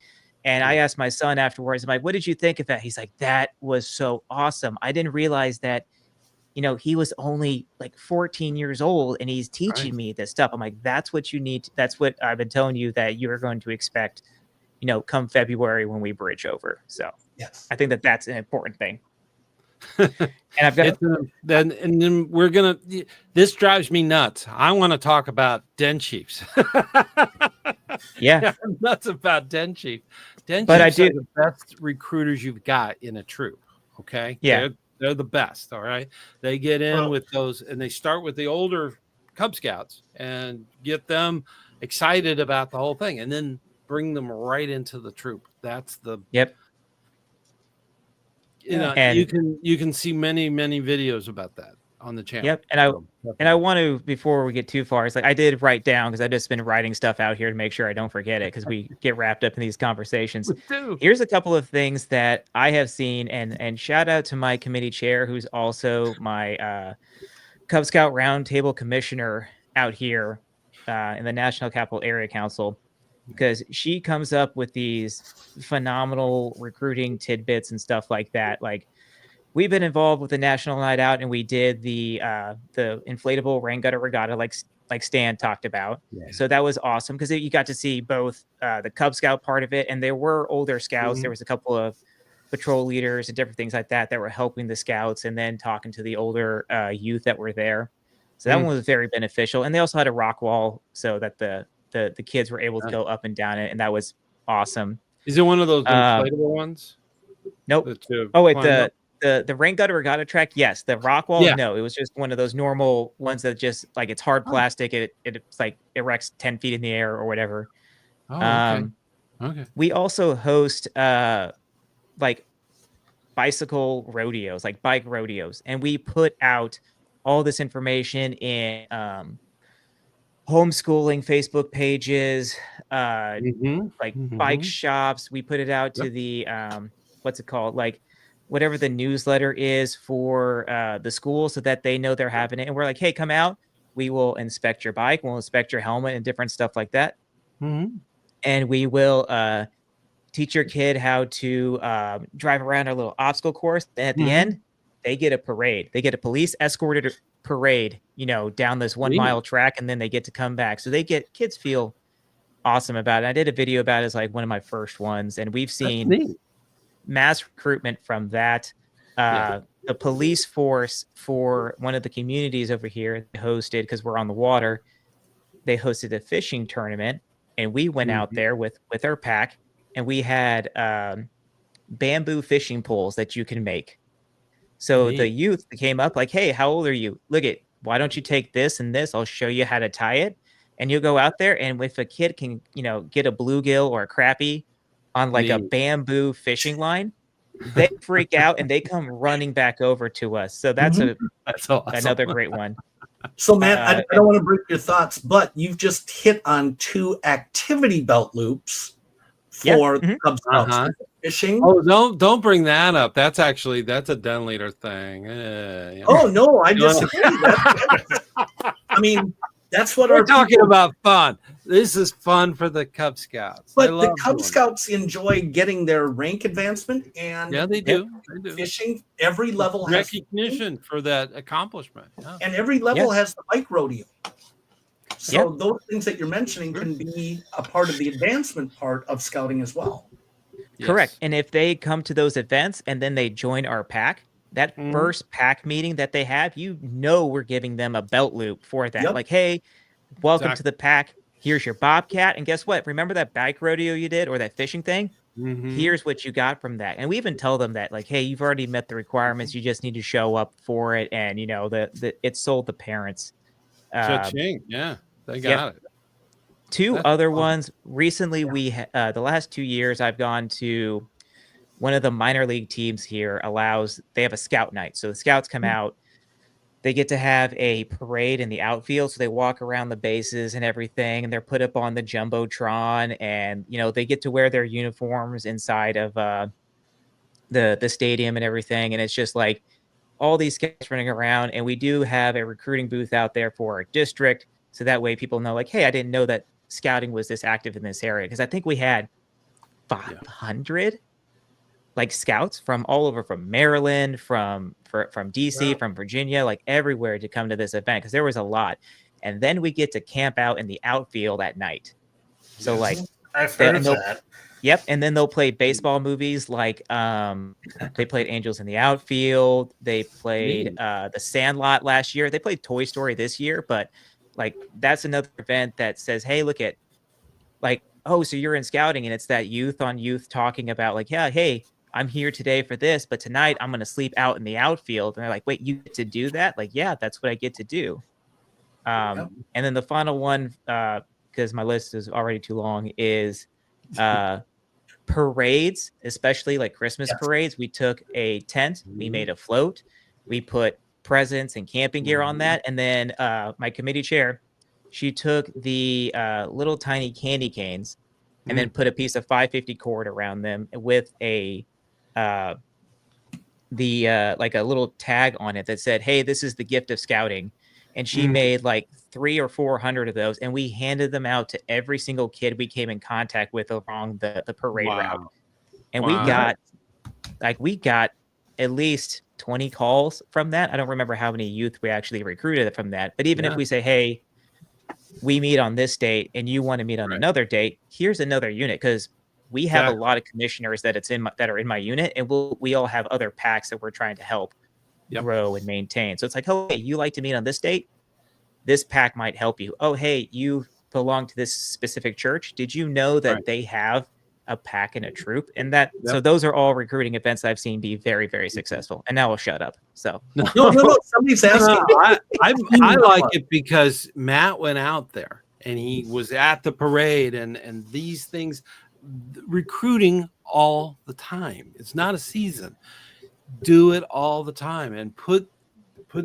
And I asked my son afterwards, I'm like, what did you think of that? He's like, that was so awesome. I didn't realize that, he was only like 14 years old and he's teaching me this stuff. I'm like, that's what you need. That's what I've been telling you that you're going to expect, come February when we bridge over. So yes, I think that that's an important thing. And I've got then we're gonna. This drives me nuts. I want to talk about den chiefs. Yeah, I'm nuts about den chief. Den but chiefs are the best recruiters you've got in a troop. Okay, yeah, they're the best. All right, they get in with those, and they start with the older Cub Scouts and get them excited about the whole thing, and then bring them right into the troop. That's the you can see many videos about that on the channel. Yep. And I want to, before we get too far, it's like I did write down, because I've just been writing stuff out here to make sure I don't forget it, because we get wrapped up in these conversations. Here's a couple of things that I have seen, and shout out to my committee chair, who's also my Cub Scout Roundtable commissioner out here in the National Capital Area Council, because she comes up with these phenomenal recruiting tidbits and stuff like that. Like, we've been involved with the National Night Out, and we did the inflatable rain gutter regatta, like Stan talked about. Yeah. So that was awesome, because you got to see both the Cub Scout part of it, and there were older scouts. There was a couple of patrol leaders and different things like that were helping the scouts, and then talking to the older youth that were there. So that one was very beneficial. And they also had a rock wall so that the kids were able to go up and down it, and that was awesome. Is it one of those inflatable ones? Nope. Oh wait, the rain gutter regatta track, yes. The rock wall, no, it was just one of those normal ones that just, like, it's hard plastic. It's like erects 10 feet in the air or whatever. Okay. We also host like bicycle rodeos, like bike rodeos, and we put out all this information in homeschooling Facebook pages, bike shops. We put it out to the what's it called, like whatever the newsletter is for the school, so that they know they're having it. And we're like, hey, come out. We will inspect your bike. We'll inspect your helmet and different stuff like that. And we will teach your kid how to drive around our little obstacle course. And at the end, they get a parade. They get a police escorted parade, down this 1 mile track, and then they get to come back. So kids feel awesome about it. I did a video about it as like one of my first ones, and we've seen mass recruitment from that. The police force for one of the communities over here hosted, because we're on the water, they hosted a fishing tournament, and we went out there with our pack, and we had bamboo fishing poles that you can make. So the youth came up like, hey, how old are you? Why don't you take this and this? I'll show you how to tie it. And you'll go out there, and if a kid can, get a bluegill or a crappie on like a bamboo fishing line, they freak out and they come running back over to us. So that's awesome. Another great one. So, Matt, I don't want to break your thoughts, but you've just hit on 2 activity belt loops for the Cub Scouts. Fishing. Oh, don't bring that up. That's a den leader thing. Oh no, I disagree. I mean, that's what we're talking about. Fun. This is fun for the Cub Scouts. But the Cub Scouts enjoy getting their rank advancement, and they do. Fishing. Every level has recognition for that accomplishment. And every level has the bike rodeo. So those things that you're mentioning can be a part of the advancement part of scouting as well. Correct. And if they come to those events and then they join our pack, that first pack meeting that they have, we're giving them a belt loop for that. Yep. Like, hey, welcome to the pack. Here's your bobcat. And guess what? Remember that bike rodeo you did or that fishing thing? Here's what you got from that. And we even tell them that, like, hey, you've already met the requirements. You just need to show up for it. And, it's sold the parents. Cha-ching. Yeah, they got it. Two other ones. Recently, the last 2 years, I've gone to one of the minor league teams here. They have a scout night. So the scouts come out. They get to have a parade in the outfield. So they walk around the bases and everything, and they're put up on the Jumbotron, and, they get to wear their uniforms inside of the stadium and everything. And it's just like all these scouts running around. And we do have a recruiting booth out there for our district. So that way people know, like, hey, I didn't know that scouting was this active in this area. Because I think we had 500 like scouts from all over, from Maryland, from DC, from Virginia, like everywhere to come to this event, because there was a lot. And then we get to camp out in the outfield at night. So like I've heard of that. Yep. And then they'll play baseball movies like they played Angels in the Outfield. They played The Sandlot last year. They played Toy Story this year, but like that's another event that says, hey, look at like, oh, so you're in scouting, and it's that youth on youth talking about like, yeah, hey, I'm here today for this, but tonight I'm going to sleep out in the outfield. And they're like, wait, you get to do that? Like, yeah, that's what I get to do. And then the final one, because my list is already too long, is parades, especially like Christmas parades. We took a tent, we made a float, we put presents and camping gear on that. And then my committee chair, she took the little tiny candy canes and then put a piece of 550 cord around them with a like a little tag on it that said, hey, this is the gift of scouting. And she made like 300 or 400 of those, and we handed them out to every single kid we came in contact with along the parade route. And we got at least 20 calls from that. I don't remember how many youth we actually recruited from that. But even if we say, hey, we meet on this date and you want to meet on another date, here's another unit, because we have a lot of commissioners that are in my unit, and we all have other packs that we're trying to help grow and maintain. So it's like, oh, hey, you like to meet on this date? This pack might help you. Oh, hey, you belong to this specific church. Did you know that they have a pack and a troop? And that so those are all recruiting events I've seen be very, very successful. And now I'll shut up. So no, somebody's asking. I like it because Matt went out there and he was at the parade and these things, recruiting all the time. It's not a season. Do it all the time and put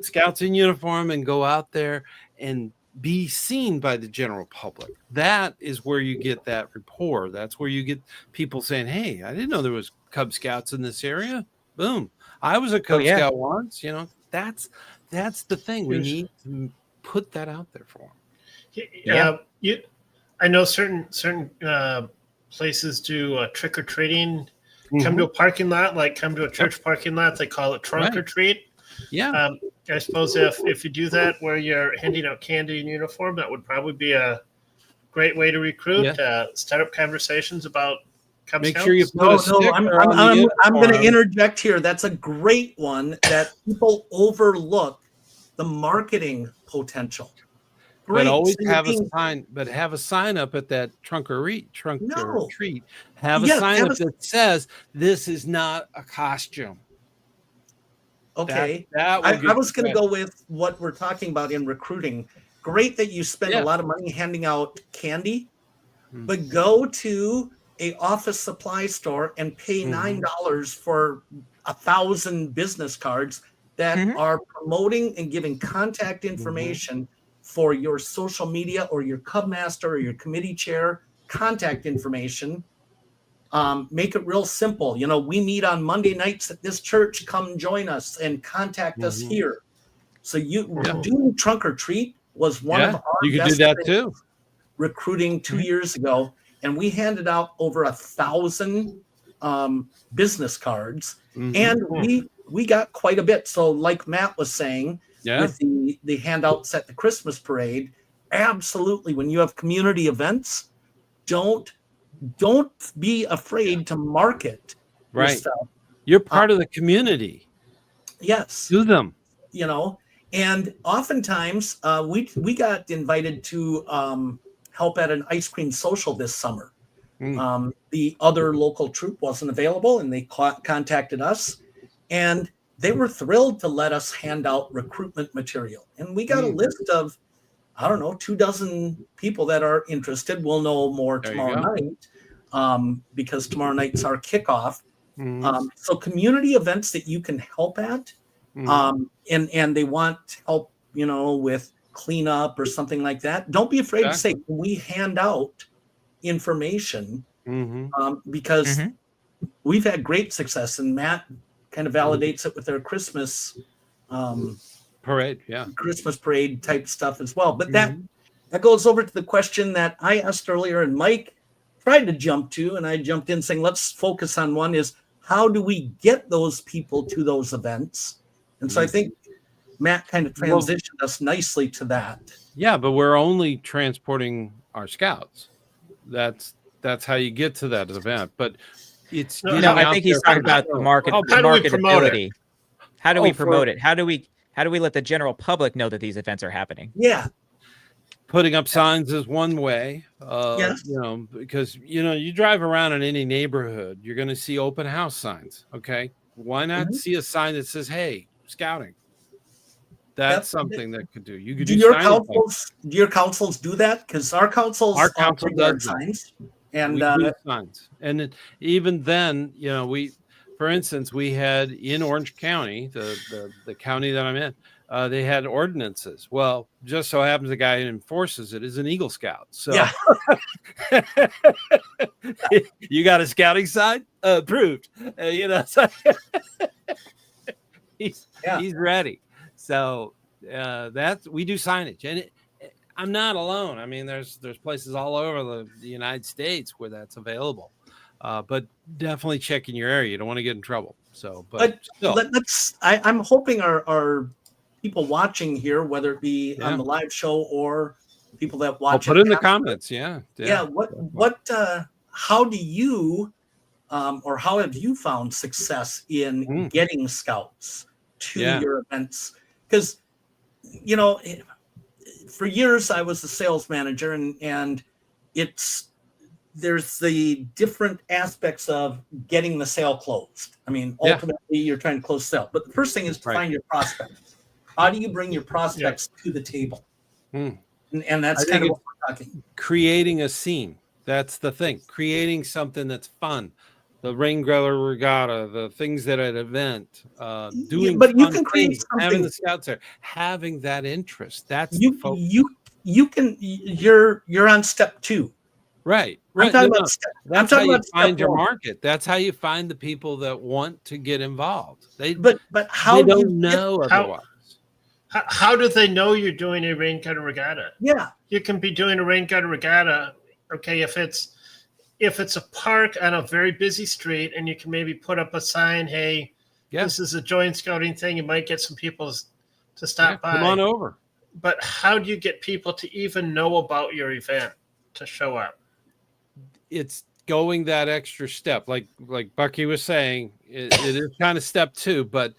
scouts in uniform and go out there and be seen by the general public. That is where you get that rapport. That's where you get people saying, hey, I didn't know there was Cub Scouts in this area. Boom. I was a Cub Scout once. That's the thing. We need to put that out there for them. I know certain places do trick-or-treating. Come to a parking lot, like come to a church parking lot. They call it trunk or treat. Yeah. I suppose if you do that where you're handing out candy in uniform, that would probably be a great way to recruit. Start up conversations about Cub Scouts. Make sure you put a sticker I'm going to interject here. That's a great one that people overlook, the marketing potential. Great. But always have a sign. But have a sign up at that trunk or treat. Have a sign up that says this is not a costume. Okay, I was going to go with what we're talking about in recruiting. Great that you spend a lot of money handing out candy, but go to a office supply store and pay $9 for 1,000 business cards that are promoting and giving contact information for your social media or your Cub Master or your committee chair contact information. Make it real simple. We meet on Monday nights at this church. Come join us and contact us here. So doing trunk or treat was one of our you could do that too. Recruiting 2 years ago, and we handed out over 1,000 business cards, and we got quite a bit. So, like Matt was saying, with the handouts at the Christmas parade, Absolutely. When you have community events, don't be afraid to market yourself. You're part of the community. Yes. Do them. And oftentimes we got invited to help at an ice cream social this summer. The other local troop wasn't available, and they contacted us, and they were thrilled to let us hand out recruitment material. And we got a list of, I don't know, 24 people that are interested. We'll know more tomorrow night, because tomorrow night's our kickoff. So community events that you can help at, and they want help, with cleanup or something like that. Don't be afraid to say, we hand out information, because we've had great success, and Matt kind of validates it with their Christmas parade, Christmas parade type stuff as well. But that goes over to the question that I asked earlier, and Mike tried to jump to, and I jumped in saying, let's focus on one, is how do we get those people to those events? And so I think Matt kind of transitioned us nicely to that. Yeah, but we're only transporting our scouts. That's how you get to that event. But it's I think he's talking about the marketability. How do we promote it? How do we let the general public know that these events are happening? Yeah. Putting up signs is one way, because you drive around in any neighborhood, you're going to see open house signs. Okay, why not see a sign that says, "Hey, scouting"? That's something that could do. You could do your councils do that? Because our council does signs, and signs, and even then, for instance, we had in Orange County, the county that I'm in. They had ordinances. Well, just so happens the guy who enforces it is an Eagle Scout. So you got a scouting sign? Approved. So he's ready. So we do signage, and I'm not alone. I mean, there's places all over the United States where that's available. But definitely check in your area. You don't want to get in trouble. So, but still. I'm hoping our people watching here, whether it be on the live show or people that watch put it in the comments. How do you or how have you found success in getting scouts to your events? Because for years I was the sales manager, and there's the different aspects of getting the sale closed. I mean, ultimately you're trying to close sale, but the first thing is to find your prospects. How do you bring your prospects to the table? And that's kind of what we're talking. Creating a scene. That's the thing. Creating something that's fun. The rain griller regatta, the things that at an event, doing. But you can create something. Having the scouts there, having that interest. That's you can. You're on step 2. Right. I'm talking about that's how you find your market. That's how you find the people that want to get involved. But how they don't know otherwise. How do they know you're doing a rain gutter regatta? Yeah, you can be doing a rain gutter regatta. Okay, if it's a park on a very busy street, and you can maybe put up a sign, "Hey, this is a joint scouting thing." You might get some people to stop by. Come on over. But how do you get people to even know about your event to show up? It's going that extra step, like Bucky was saying. It is kind of step 2, but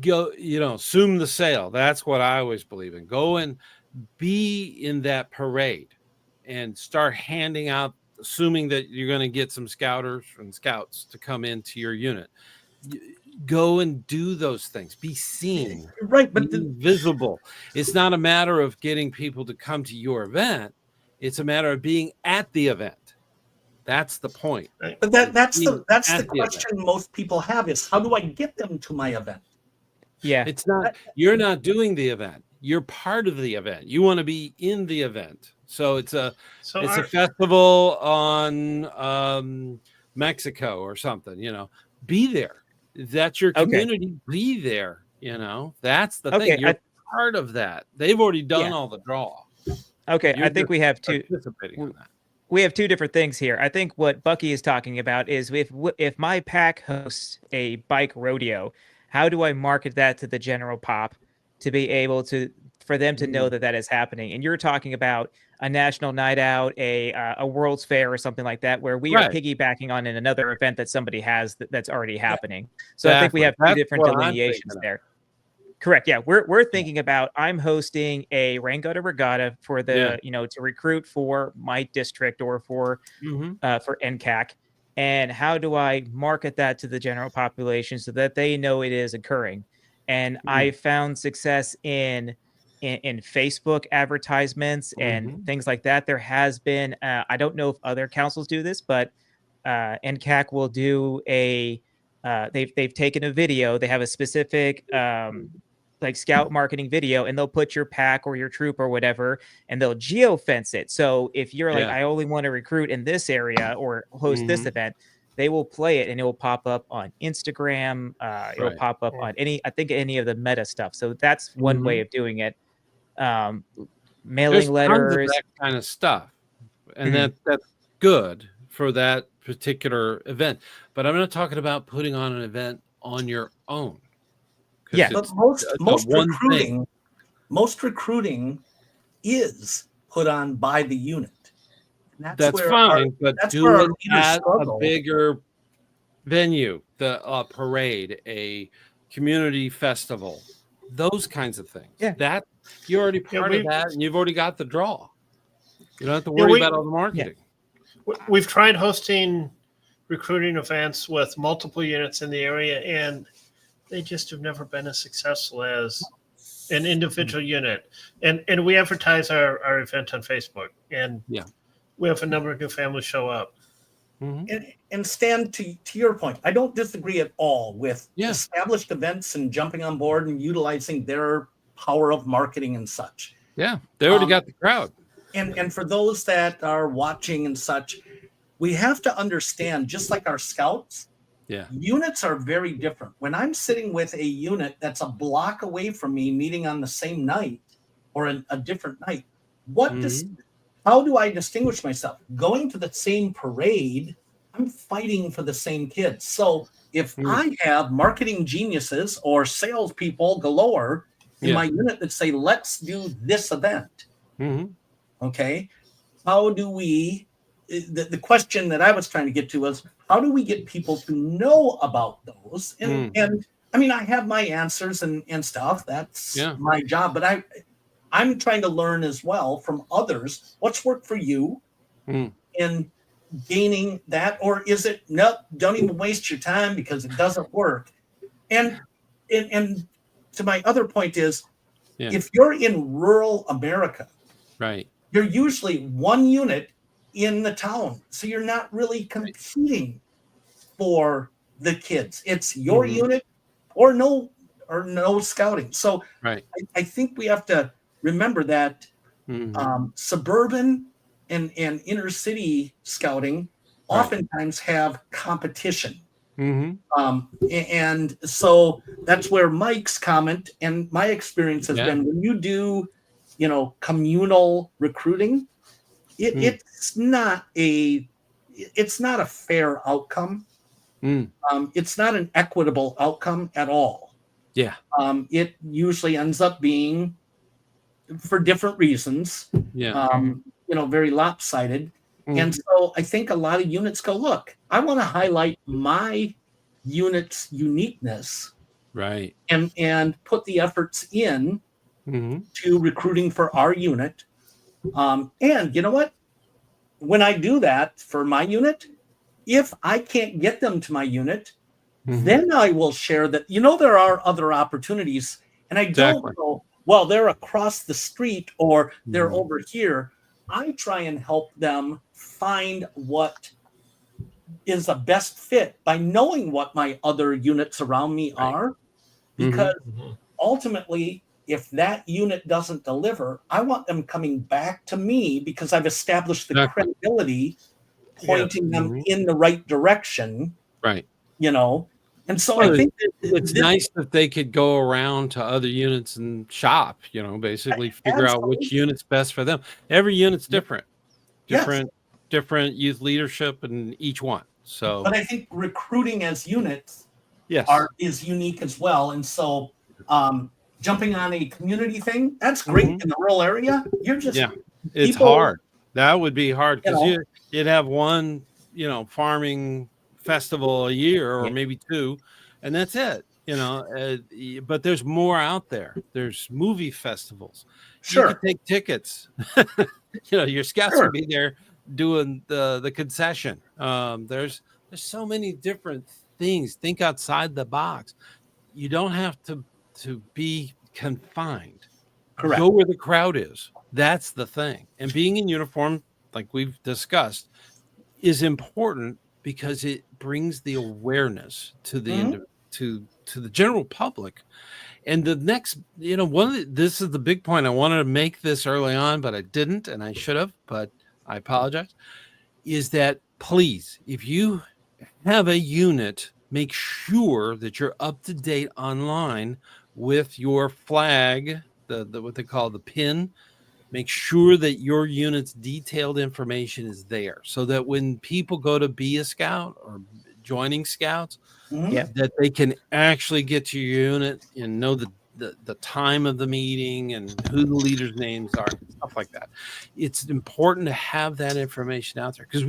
go, assume the sale. That's what I always believe in. Go and be in that parade and start handing out, assuming that you're going to get some scouters and scouts to come into your unit. Go and do those things. Be seen. Right, but be visible. It's not a matter of getting people to come to your event. It's a matter of being at the event. That's the point. But that's the question most people have, is how do I get them to my event? Yeah. It's not, you're not doing the event. You're part of the event. You want to be in the event. So it's a festival on Mexico or something, be there. That's your community. Be there. That's the thing. You're part of that. They've already done all the draw. Okay. I think we have two. We have two different things here. I think what Bucky is talking about is if my pack hosts a bike rodeo, how do I market that to the general pop? to be able to, for them to know that that is happening. And you're talking about a national night out, a World's Fair or something like that, where we are piggybacking on another event that somebody has that's already happening. So I think we have two different delineations there. Correct. Yeah, we're thinking about, I'm hosting a rain gutter regatta for the to recruit for my district or for NCAC, and how do I market that to the general population so that they know it is occurring? And I found success in Facebook advertisements and things like that. There has been I don't know if other councils do this, but NCAC will do a they've taken a video. They have a specific like scout marketing video, and they'll put your pack or your troop or whatever, and they'll geofence it. So if you're like, I only want to recruit in this area or host this event, they will play it and it will pop up on Instagram. It'll pop up on any of the meta stuff. So that's one way of doing it. Mailing letters, that kind of stuff. And that's good for that particular event. But I'm not talking about putting on an event on your own. Yeah, but most recruiting is put on by the unit. That's fine, but do it at a bigger venue, the parade, a community festival, those kinds of things. Yeah, that you're already part of that, and you've already got the draw. You don't have to worry about all the marketing. We've tried hosting recruiting events with multiple units in the area, and they just have never been as successful as an individual unit. And we advertise our event on Facebook, and we have a number of new families show up. And Stan, to your point, I don't disagree at all with established events and jumping on board and utilizing their power of marketing and such. Yeah, they already got the crowd. And for those that are watching and such, we have to understand, just like our scouts, units are very different. When I'm sitting with a unit that's a block away from me, meeting on the same night or a different night, how do I distinguish myself? Going to the same parade, I'm fighting for the same kids. So if I have marketing geniuses or salespeople galore in my unit that say, let's do this event, okay, how do we, the question that I was trying to get to was, how do we get people to know about those? And I mean, I have my answers and stuff. That's my job. But I'm trying to learn as well from others what's worked for you in gaining that, or is it nope, don't even waste your time because it doesn't work. And to my other point is, if you're in rural America, you're usually one unit in the town, so you're not really competing for the kids. It's your unit or no scouting. So I think we have to remember that suburban and inner city scouting oftentimes have competition. And so that's where Mike's comment and my experience has been, when you do, communal recruiting, it's not a fair outcome. It's not an equitable outcome at all. It usually ends up being, for different reasons, very lopsided. And so I think a lot of units go, look, I want to highlight my unit's uniqueness, and put the efforts in to recruiting for our unit. And you know what? When I do that for my unit, if I can't get them to my unit, then I will share that, there are other opportunities. And I don't know, well, they're across the street or they're over here. I try and help them find what is a best fit by knowing what my other units around me are. Because ultimately, if that unit doesn't deliver, I want them coming back to me because I've established the credibility, pointing them in the right direction. And so I think it's nice that they could go around to other units and shop, basically figure out which unit's best for them. Every unit's different, different youth leadership in each one. So, but I think recruiting as units is unique as well. And so jumping on a community thing, that's great in the rural area. You're just it's hard. That would be hard because you'd have one, farming festival a year or maybe two, and that's it. But there's more out there. There's movie festivals. Sure. You can take tickets. Your scouts can be there doing the concession. There's so many different things. Think outside the box. You don't have to be confined. Correct. Go where the crowd is. That's the thing. And being in uniform, like we've discussed, is important because it brings the awareness to the to the general public. And the next, this is the big point. I wanted to make this early on, but I didn't, and I should have, but I apologize, is that please, if you have a unit, make sure that you're up to date online with your flag, the what they call the pin. Make sure that your unit's detailed information is there so that when people go to be a scout or joining scouts, that they can actually get to your unit and know the time of the meeting and who the leaders' names are, stuff like that. It's important to have that information out there because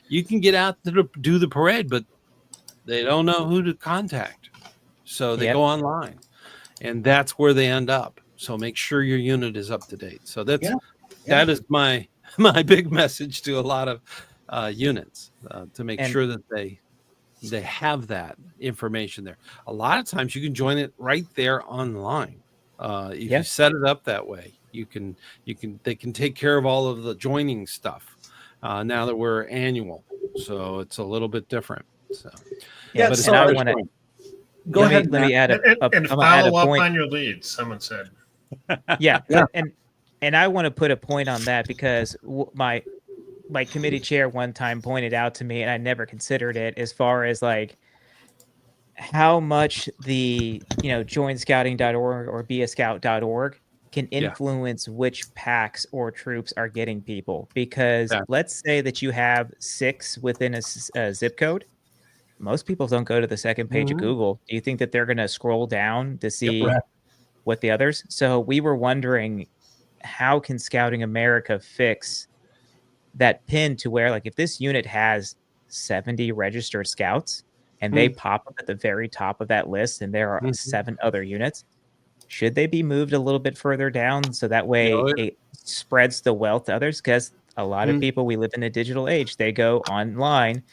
you can get out to do the parade, but they don't know who to contact. So they go online, and that's where they end up. So make sure your unit is up to date. So that is my big message to a lot of units to make sure that they have that information there. A lot of times you can join it right there online. If you set it up that way, they can take care of all of the joining stuff now that we're annual. So it's a little bit different. So but so I want to go ahead. Let me add and follow up on your leads. Someone said. And I want to put a point on that because my committee chair one time pointed out to me, and I never considered it, as far as like how much the joinscouting.org or beascout.org can influence which packs or troops are getting people. Because let's say that you have 6 within a zip code. Most people don't go to the second page of Google. Do you think that they're going to scroll down to see what the others? So we were wondering, how can Scouting America fix that pin to where, like, if this unit has 70 registered scouts and they pop up at the very top of that list and there are 7 other units, should they be moved a little bit further down so that way it spreads the wealth to others? Because a lot of people, we live in a digital age, they go online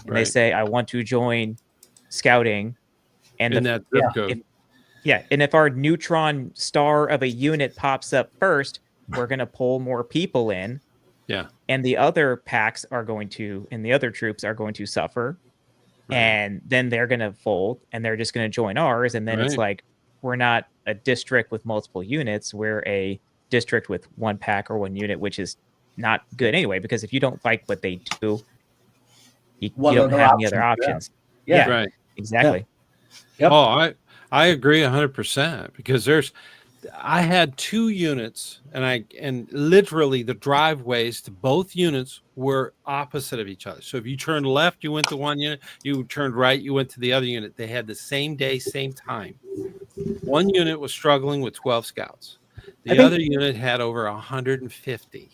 and they say, I want to join scouting, and in that zip code. And if our neutron star of a unit pops up first, we're going to pull more people in. Yeah. And the other packs are going to, and the other troops are going to suffer. Right. And then they're going to fold and they're just going to join ours. And then it's like, we're not a district with multiple units. We're a district with one pack or one unit, which is not good anyway, because if you don't like what they do, you don't have any other options. Yeah. Right. Exactly. Yep. Oh, I agree 100% because I had 2 units and literally the driveways to both units were opposite of each other. So if you turned left, you went to one unit, you turned right, you went to the other unit. They had the same day, same time. One unit was struggling with 12 scouts. The other unit had over 150.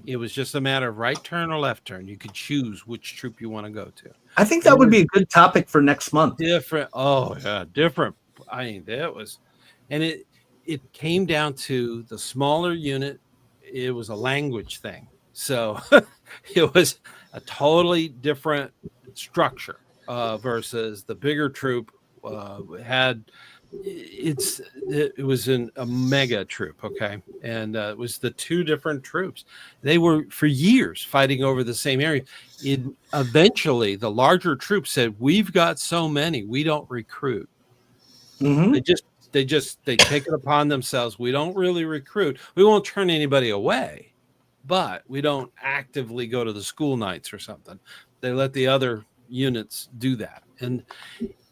It was just a matter of right turn or left turn. You could choose which troop you want to go to. I think that would be a good topic for next month. Different. Oh, yeah, different. I mean, that was, and it came down to the smaller unit. It was a language thing. So it was a totally different structure versus the bigger troop it was a mega troop. Okay. And it was the 2 different troops. They were for years fighting over the same area. Eventually the larger troop said, we've got so many, we don't recruit. They take it upon themselves. We don't really recruit. We won't turn anybody away, but we don't actively go to the school nights or something. They let the other units do that. And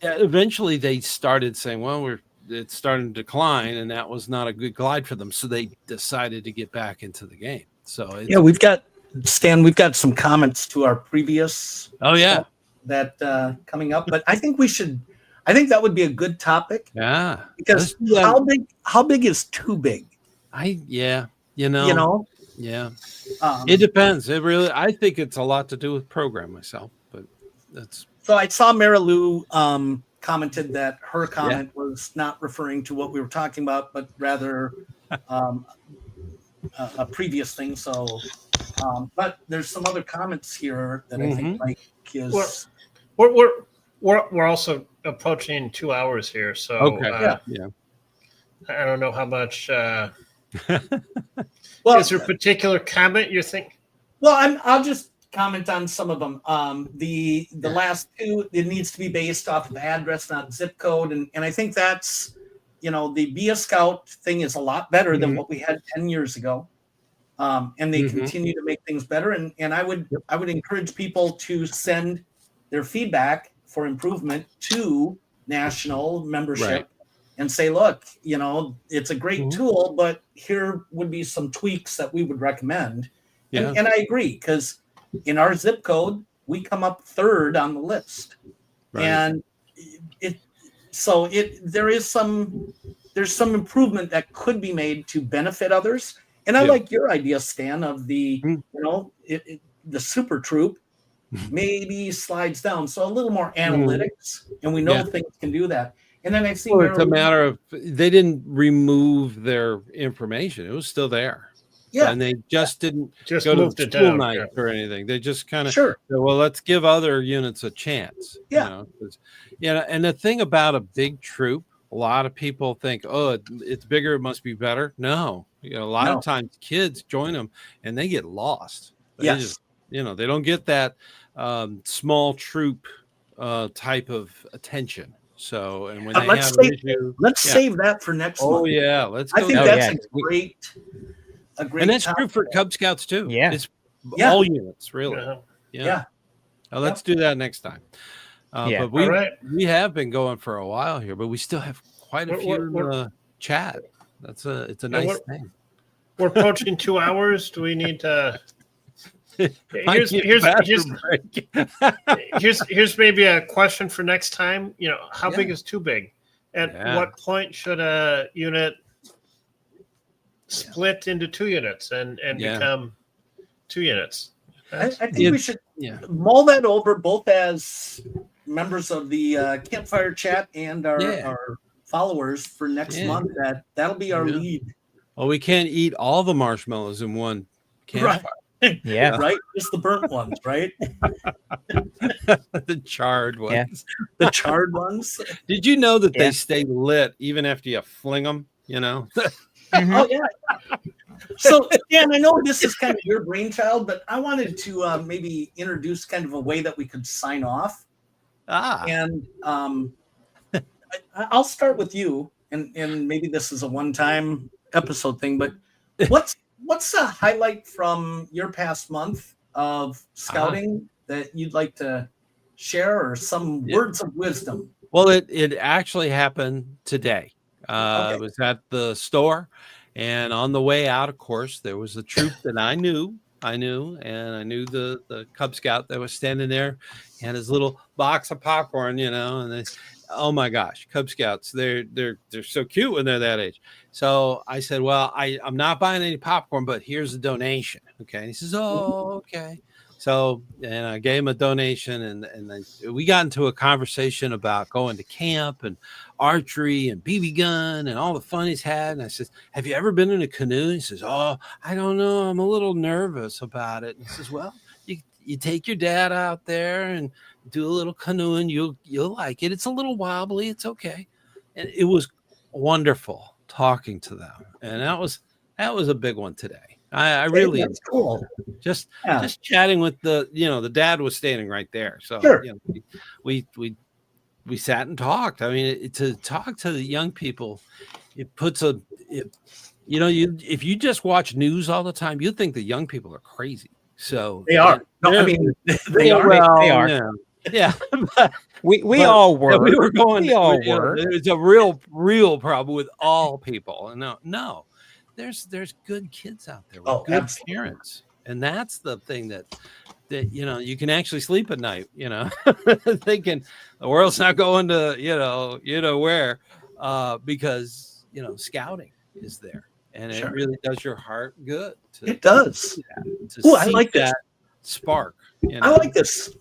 eventually they started saying, well, it's starting to decline, and that was not a good glide for them. So they decided to get back into the game. So we've got some comments to our previous that coming up, but I think we should I think that would be a good topic. Yeah. Because how big is too big? Yeah. You know? Yeah. It depends. I think it's a lot to do with program myself, but that's. So I saw Mary Lou commented that her comment was not referring to what we were talking about, but rather a previous thing. So, but there's some other comments here that I think Mike is. We're also approaching 2 hours here, so Okay. I don't know how much. Well, is there a particular comment you're thinking? Well, I'll just comment on some of them. The last two, it needs to be based off of address, not zip code, and I think that's, the Be a Scout thing is a lot better than what we had 10 years ago, and they continue to make things better. And I would encourage people to send their feedback for improvement to national membership. And say, look, it's a great tool, but here would be some tweaks that we would recommend. Yeah. And I agree, because in our zip code, we come up third on the list. Right. And there's some improvement that could be made to benefit others. And I like your idea, Stan, of the, the super troop maybe slides down. So a little more analytics, and we know things can do that. And then I see it's a matter of they didn't remove their information; it was still there. Yeah, and they just didn't go to the school night or anything. They just kind of said, well, let's give other units a chance. Yeah, and the thing about a big troop, a lot of people think, oh, it's bigger, it must be better. No, a lot of times kids join them and they get lost. They just, they don't get that small troop type of attention. So, and when they have an issue, let's save that for next month. Oh yeah, let's go. I think that's a great, and that's true for Cub Scouts too. Yeah, it's all units really. Yeah. Let's do that next time. But we have been going for a while here, but we still have quite a few in the chat. It's a nice thing. We're approaching 2 hours. Do we need to? Here's maybe a question for next time. How big is too big? At what point should a unit split into 2 units and become 2 units? I think we should mull that over, both as members of the Campfire Chat and our followers for next month. That'll be our lead. Well, we can't eat all the marshmallows in one campfire. Right. Yeah. Right. Just the burnt ones, right? The charred ones. Yeah. The charred ones. Did you know that they stay lit even after you fling them? Oh yeah. So Dan, I know this is kind of your brainchild, but I wanted to maybe introduce kind of a way that we could sign off. And I'll start with you, and maybe this is a one-time episode thing, but what's a highlight from your past month of scouting that you'd like to share, or some words of wisdom? Well, it actually happened today. I was at the store, and on the way out, of course, there was a troop that I knew, and I knew the Cub Scout that was standing there, and his little box of popcorn, and they, oh my gosh, Cub Scouts, they're so cute when they're that age. So I said, well, I'm not buying any popcorn, but here's a donation. Okay. And he says, oh, okay. So, and I gave him a donation, and then we got into a conversation about going to camp and archery and BB gun and all the fun he's had. And I said, have you ever been in a canoe? And he says, oh, I don't know, I'm a little nervous about it. And he says, well, you take your dad out there and do a little canoeing. You'll like it. It's a little wobbly. It's okay. And it was wonderful talking to them. And that was a big one today. I really, that's cool. Just chatting with the dad was standing right there. So we sat and talked. I mean, to talk to the young people, it puts if you just watch news all the time, you think the young people are crazy. So they are. No, I mean, they are. Well, they are. Yeah. We all were. We were going. We all were. It's a real problem with all people. No. There's good kids out there with good parents, and that's the thing that that, you can actually sleep at night, thinking the world's not going to, where, because, scouting is there, and Sure. it really does your heart good. It does. To I see like this. that spark. I like this.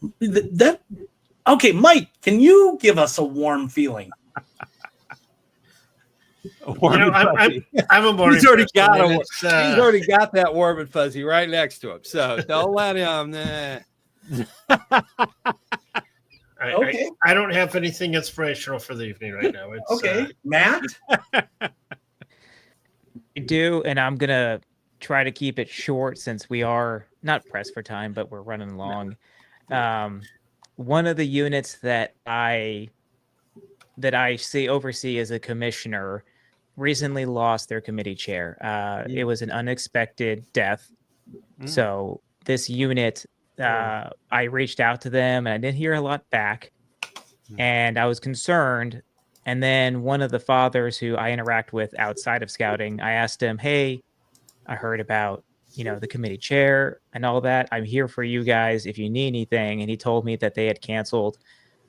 Okay, Mike, can you give us a warm feeling? Warm I'm a morning. He's already got he's already got that warm and fuzzy right next to him. So don't let him. Okay. I don't have anything inspirational for the evening right now. It's, okay, Matt. I do, and I'm gonna try to keep it short since we are not pressed for time, but we're running long. One of the units that I oversee as a commissioner recently lost their committee chair. It was an unexpected death. So this unit, I reached out to them and I didn't hear a lot back, and I was concerned. And then one of the fathers who I interact with outside of scouting, I asked him, hey, I heard about, the committee chair and all that. I'm here for you guys if you need anything. And he told me that they had canceled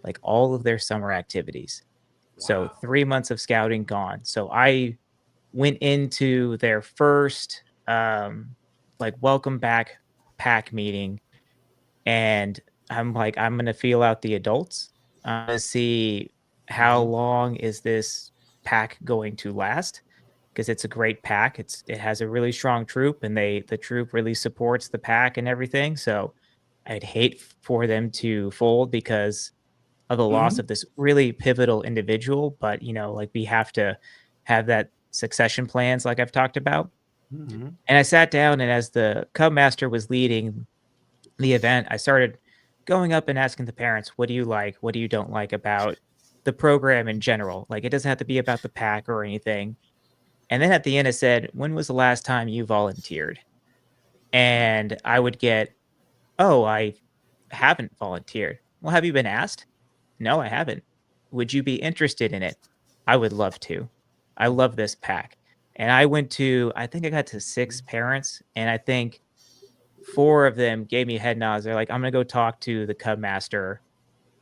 like all of their summer activities. Wow. So 3 months of scouting gone. So I went into their first welcome back pack meeting, and I'm like, I'm going to feel out the adults. I'm going to see how long is this pack going to last, because it's a great pack. It has a really strong troop, and the troop really supports the pack and everything. So I'd hate for them to fold because of the loss of this really pivotal individual. But, we have to have that succession plans like I've talked about. And I sat down, and as the Cub Master was leading the event, I started going up and asking the parents, what do you like? What do you don't like about the program in general? Like, it doesn't have to be about the pack or anything. And then at the end, I said, when was the last time you volunteered? And I would get, oh, I haven't volunteered. Well, have you been asked? No, I haven't. Would you be interested in it? I would love to. I love this pack. And I think I got to 6 parents, and I think 4 of them gave me head nods. They're like, I'm going to go talk to the Cub Master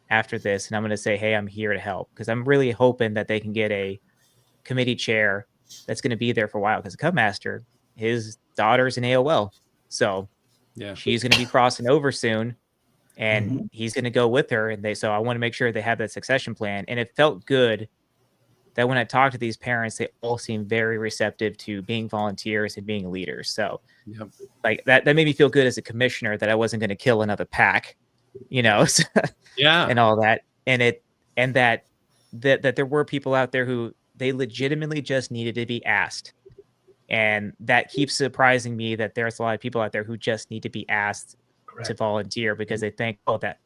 after this, and I'm going to say, hey, I'm here to help. Because I'm really hoping that they can get a committee chair that's going to be there for a while, because the Cub Master, his daughter's in AOL. So she's going to be crossing over soon, and he's going to go with her. And so I want to make sure they have that succession plan. And it felt good that when I talked to these parents, they all seemed very receptive to being volunteers and being leaders. So like that made me feel good as a commissioner that I wasn't going to kill another pack, and all that. And that there were people out there who they legitimately just needed to be asked. And that keeps surprising me that there's a lot of people out there who just need to be asked to volunteer because they think, oh, that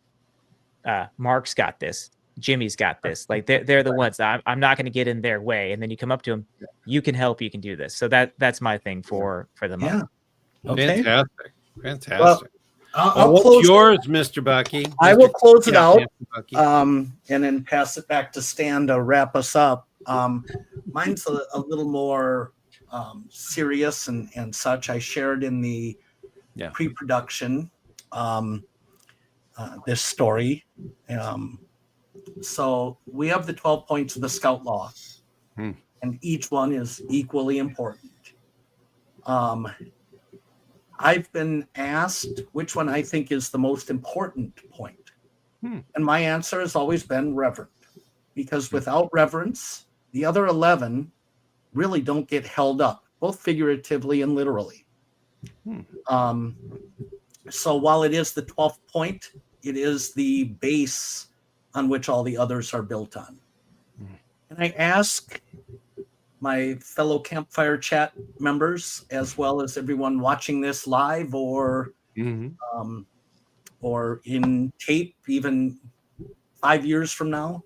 Mark's got this, Jimmy's got this. Like they're the ones that I'm not going to get in their way. And then you come up to them, you can help, you can do this. So that's my thing for the month. Okay. Fantastic. Well, I'll what's close yours, Mr. Bucky? I will close it out, Bucky. and then pass it back to Stan to wrap us up. Mine's a little more serious and such. I shared in the pre-production this story. So we have the 12 points of the Scout Law, and each one is equally important. I've been asked which one I think is the most important point. And my answer has always been reverent, because without reverence, the other 11 really don't get held up, both figuratively and literally. So while it is the 12th point, it is the base on which all the others are built on. And I ask my fellow Campfire Chat members, as well as everyone watching this live or in tape, even 5 years from now,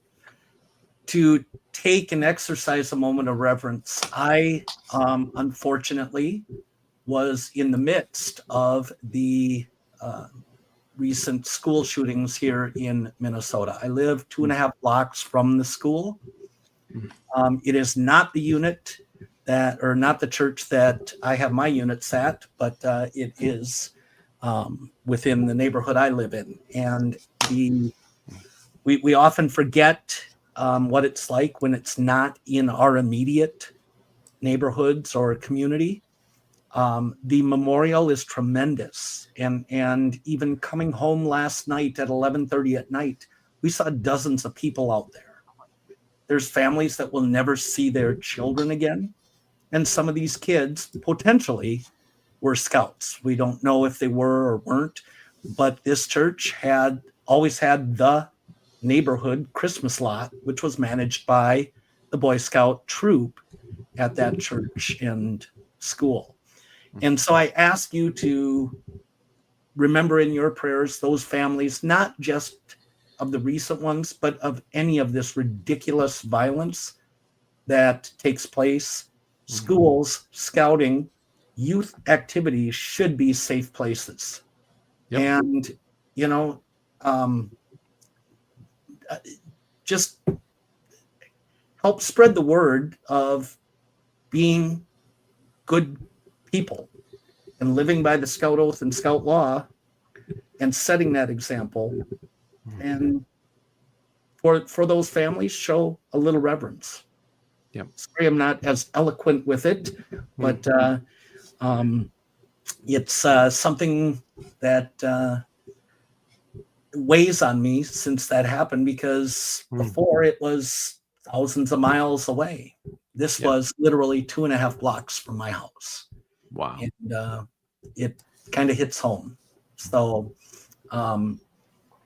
to take and exercise a moment of reverence. I, unfortunately, was in the midst of the recent school shootings here in Minnesota. I live 2.5 blocks from the school. It is not the unit not the church that I have my units at, but it is within the neighborhood I live in. And we often forget what it's like when it's not in our immediate neighborhoods or community. The memorial is tremendous. And even coming home last night at 11:30 at night, we saw dozens of people out there. There's families that will never see their children again. And some of these kids potentially were scouts. We don't know if they were or weren't, but this church had always had the neighborhood Christmas lot, which was managed by the Boy Scout troop at that church and school. And so I ask you to remember in your prayers those families, not just of the recent ones, but of any of this ridiculous violence that takes place. Schools, scouting, youth activities should be safe places. Yep. And, you know, just help spread the word of being good people and living by the Scout Oath and Scout Law and setting that example. And for those families, show a little reverence. Yep. Sorry, I'm not as eloquent with it, but it's something that weighs on me since that happened, because before it was thousands of miles away. This was literally 2.5 blocks from my house. Wow. And it kind of hits home. So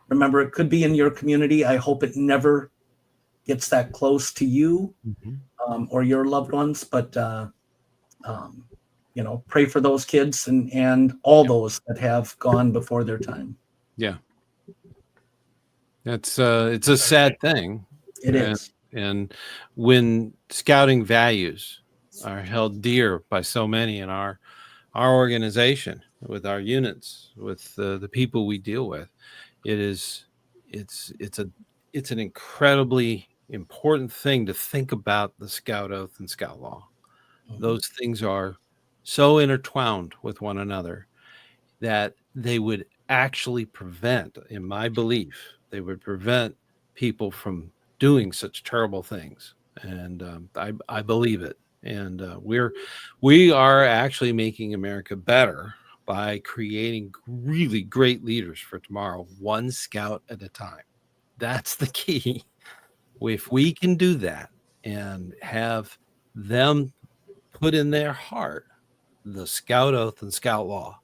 remember, it could be in your community. I hope it never gets that close to you or your loved ones, but you know, pray for those kids and all those that have gone before their time. Yeah. It's a sad thing. It is. And when scouting values are held dear by so many in our organization, with our units, with the people we deal with, it's an incredibly important thing to think about the Scout Oath and Scout Law. Those things are so intertwined with one another that they would actually prevent, in my belief, they would prevent people from doing such terrible things. And I believe it. And we are actually making America better by creating really great leaders for tomorrow, one scout at a time. That's the key. If we can do that and have them put in their heart the Scout Oath and Scout Law,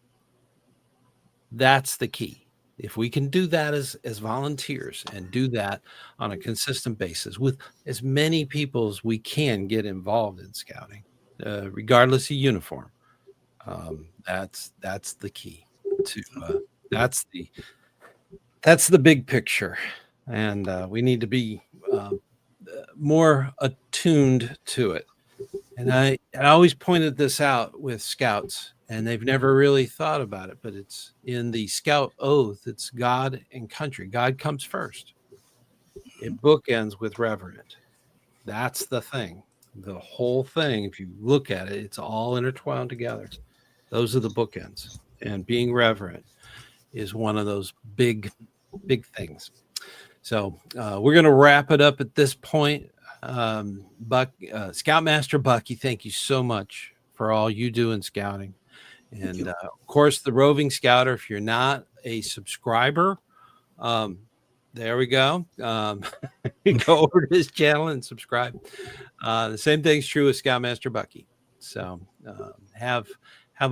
that's the key. If we can do that as volunteers and do that on a consistent basis with as many people as we can get involved in scouting, regardless of uniform, that's the key to that's the big picture. And we need to be more attuned to it. And I always pointed this out with scouts, and they've never really thought about it, but it's in the Scout Oath, it's God and country. God comes first. It bookends with reverent. That's the thing. The whole thing, if you look at it, it's all intertwined together. Those are the bookends. And being reverent is one of those big things. So we're going to wrap it up at this point. Scoutmaster Bucky, thank you so much for all you do in scouting. And of course, the Roving Scouter, if you're not a subscriber, there we go. Go over to his channel and subscribe. The same thing's true with Scoutmaster Bucky. So have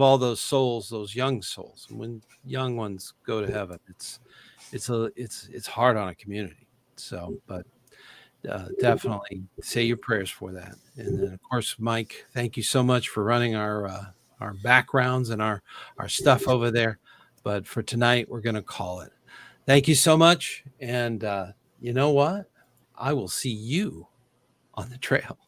all those souls, those young souls. And when young ones go to heaven, it's hard on a community. So, but definitely say your prayers for that. And then, of course, Mike, thank you so much for running our backgrounds and our stuff over there. But for tonight, we're going to call it. Thank you so much. And you know what? I will see you on the trail.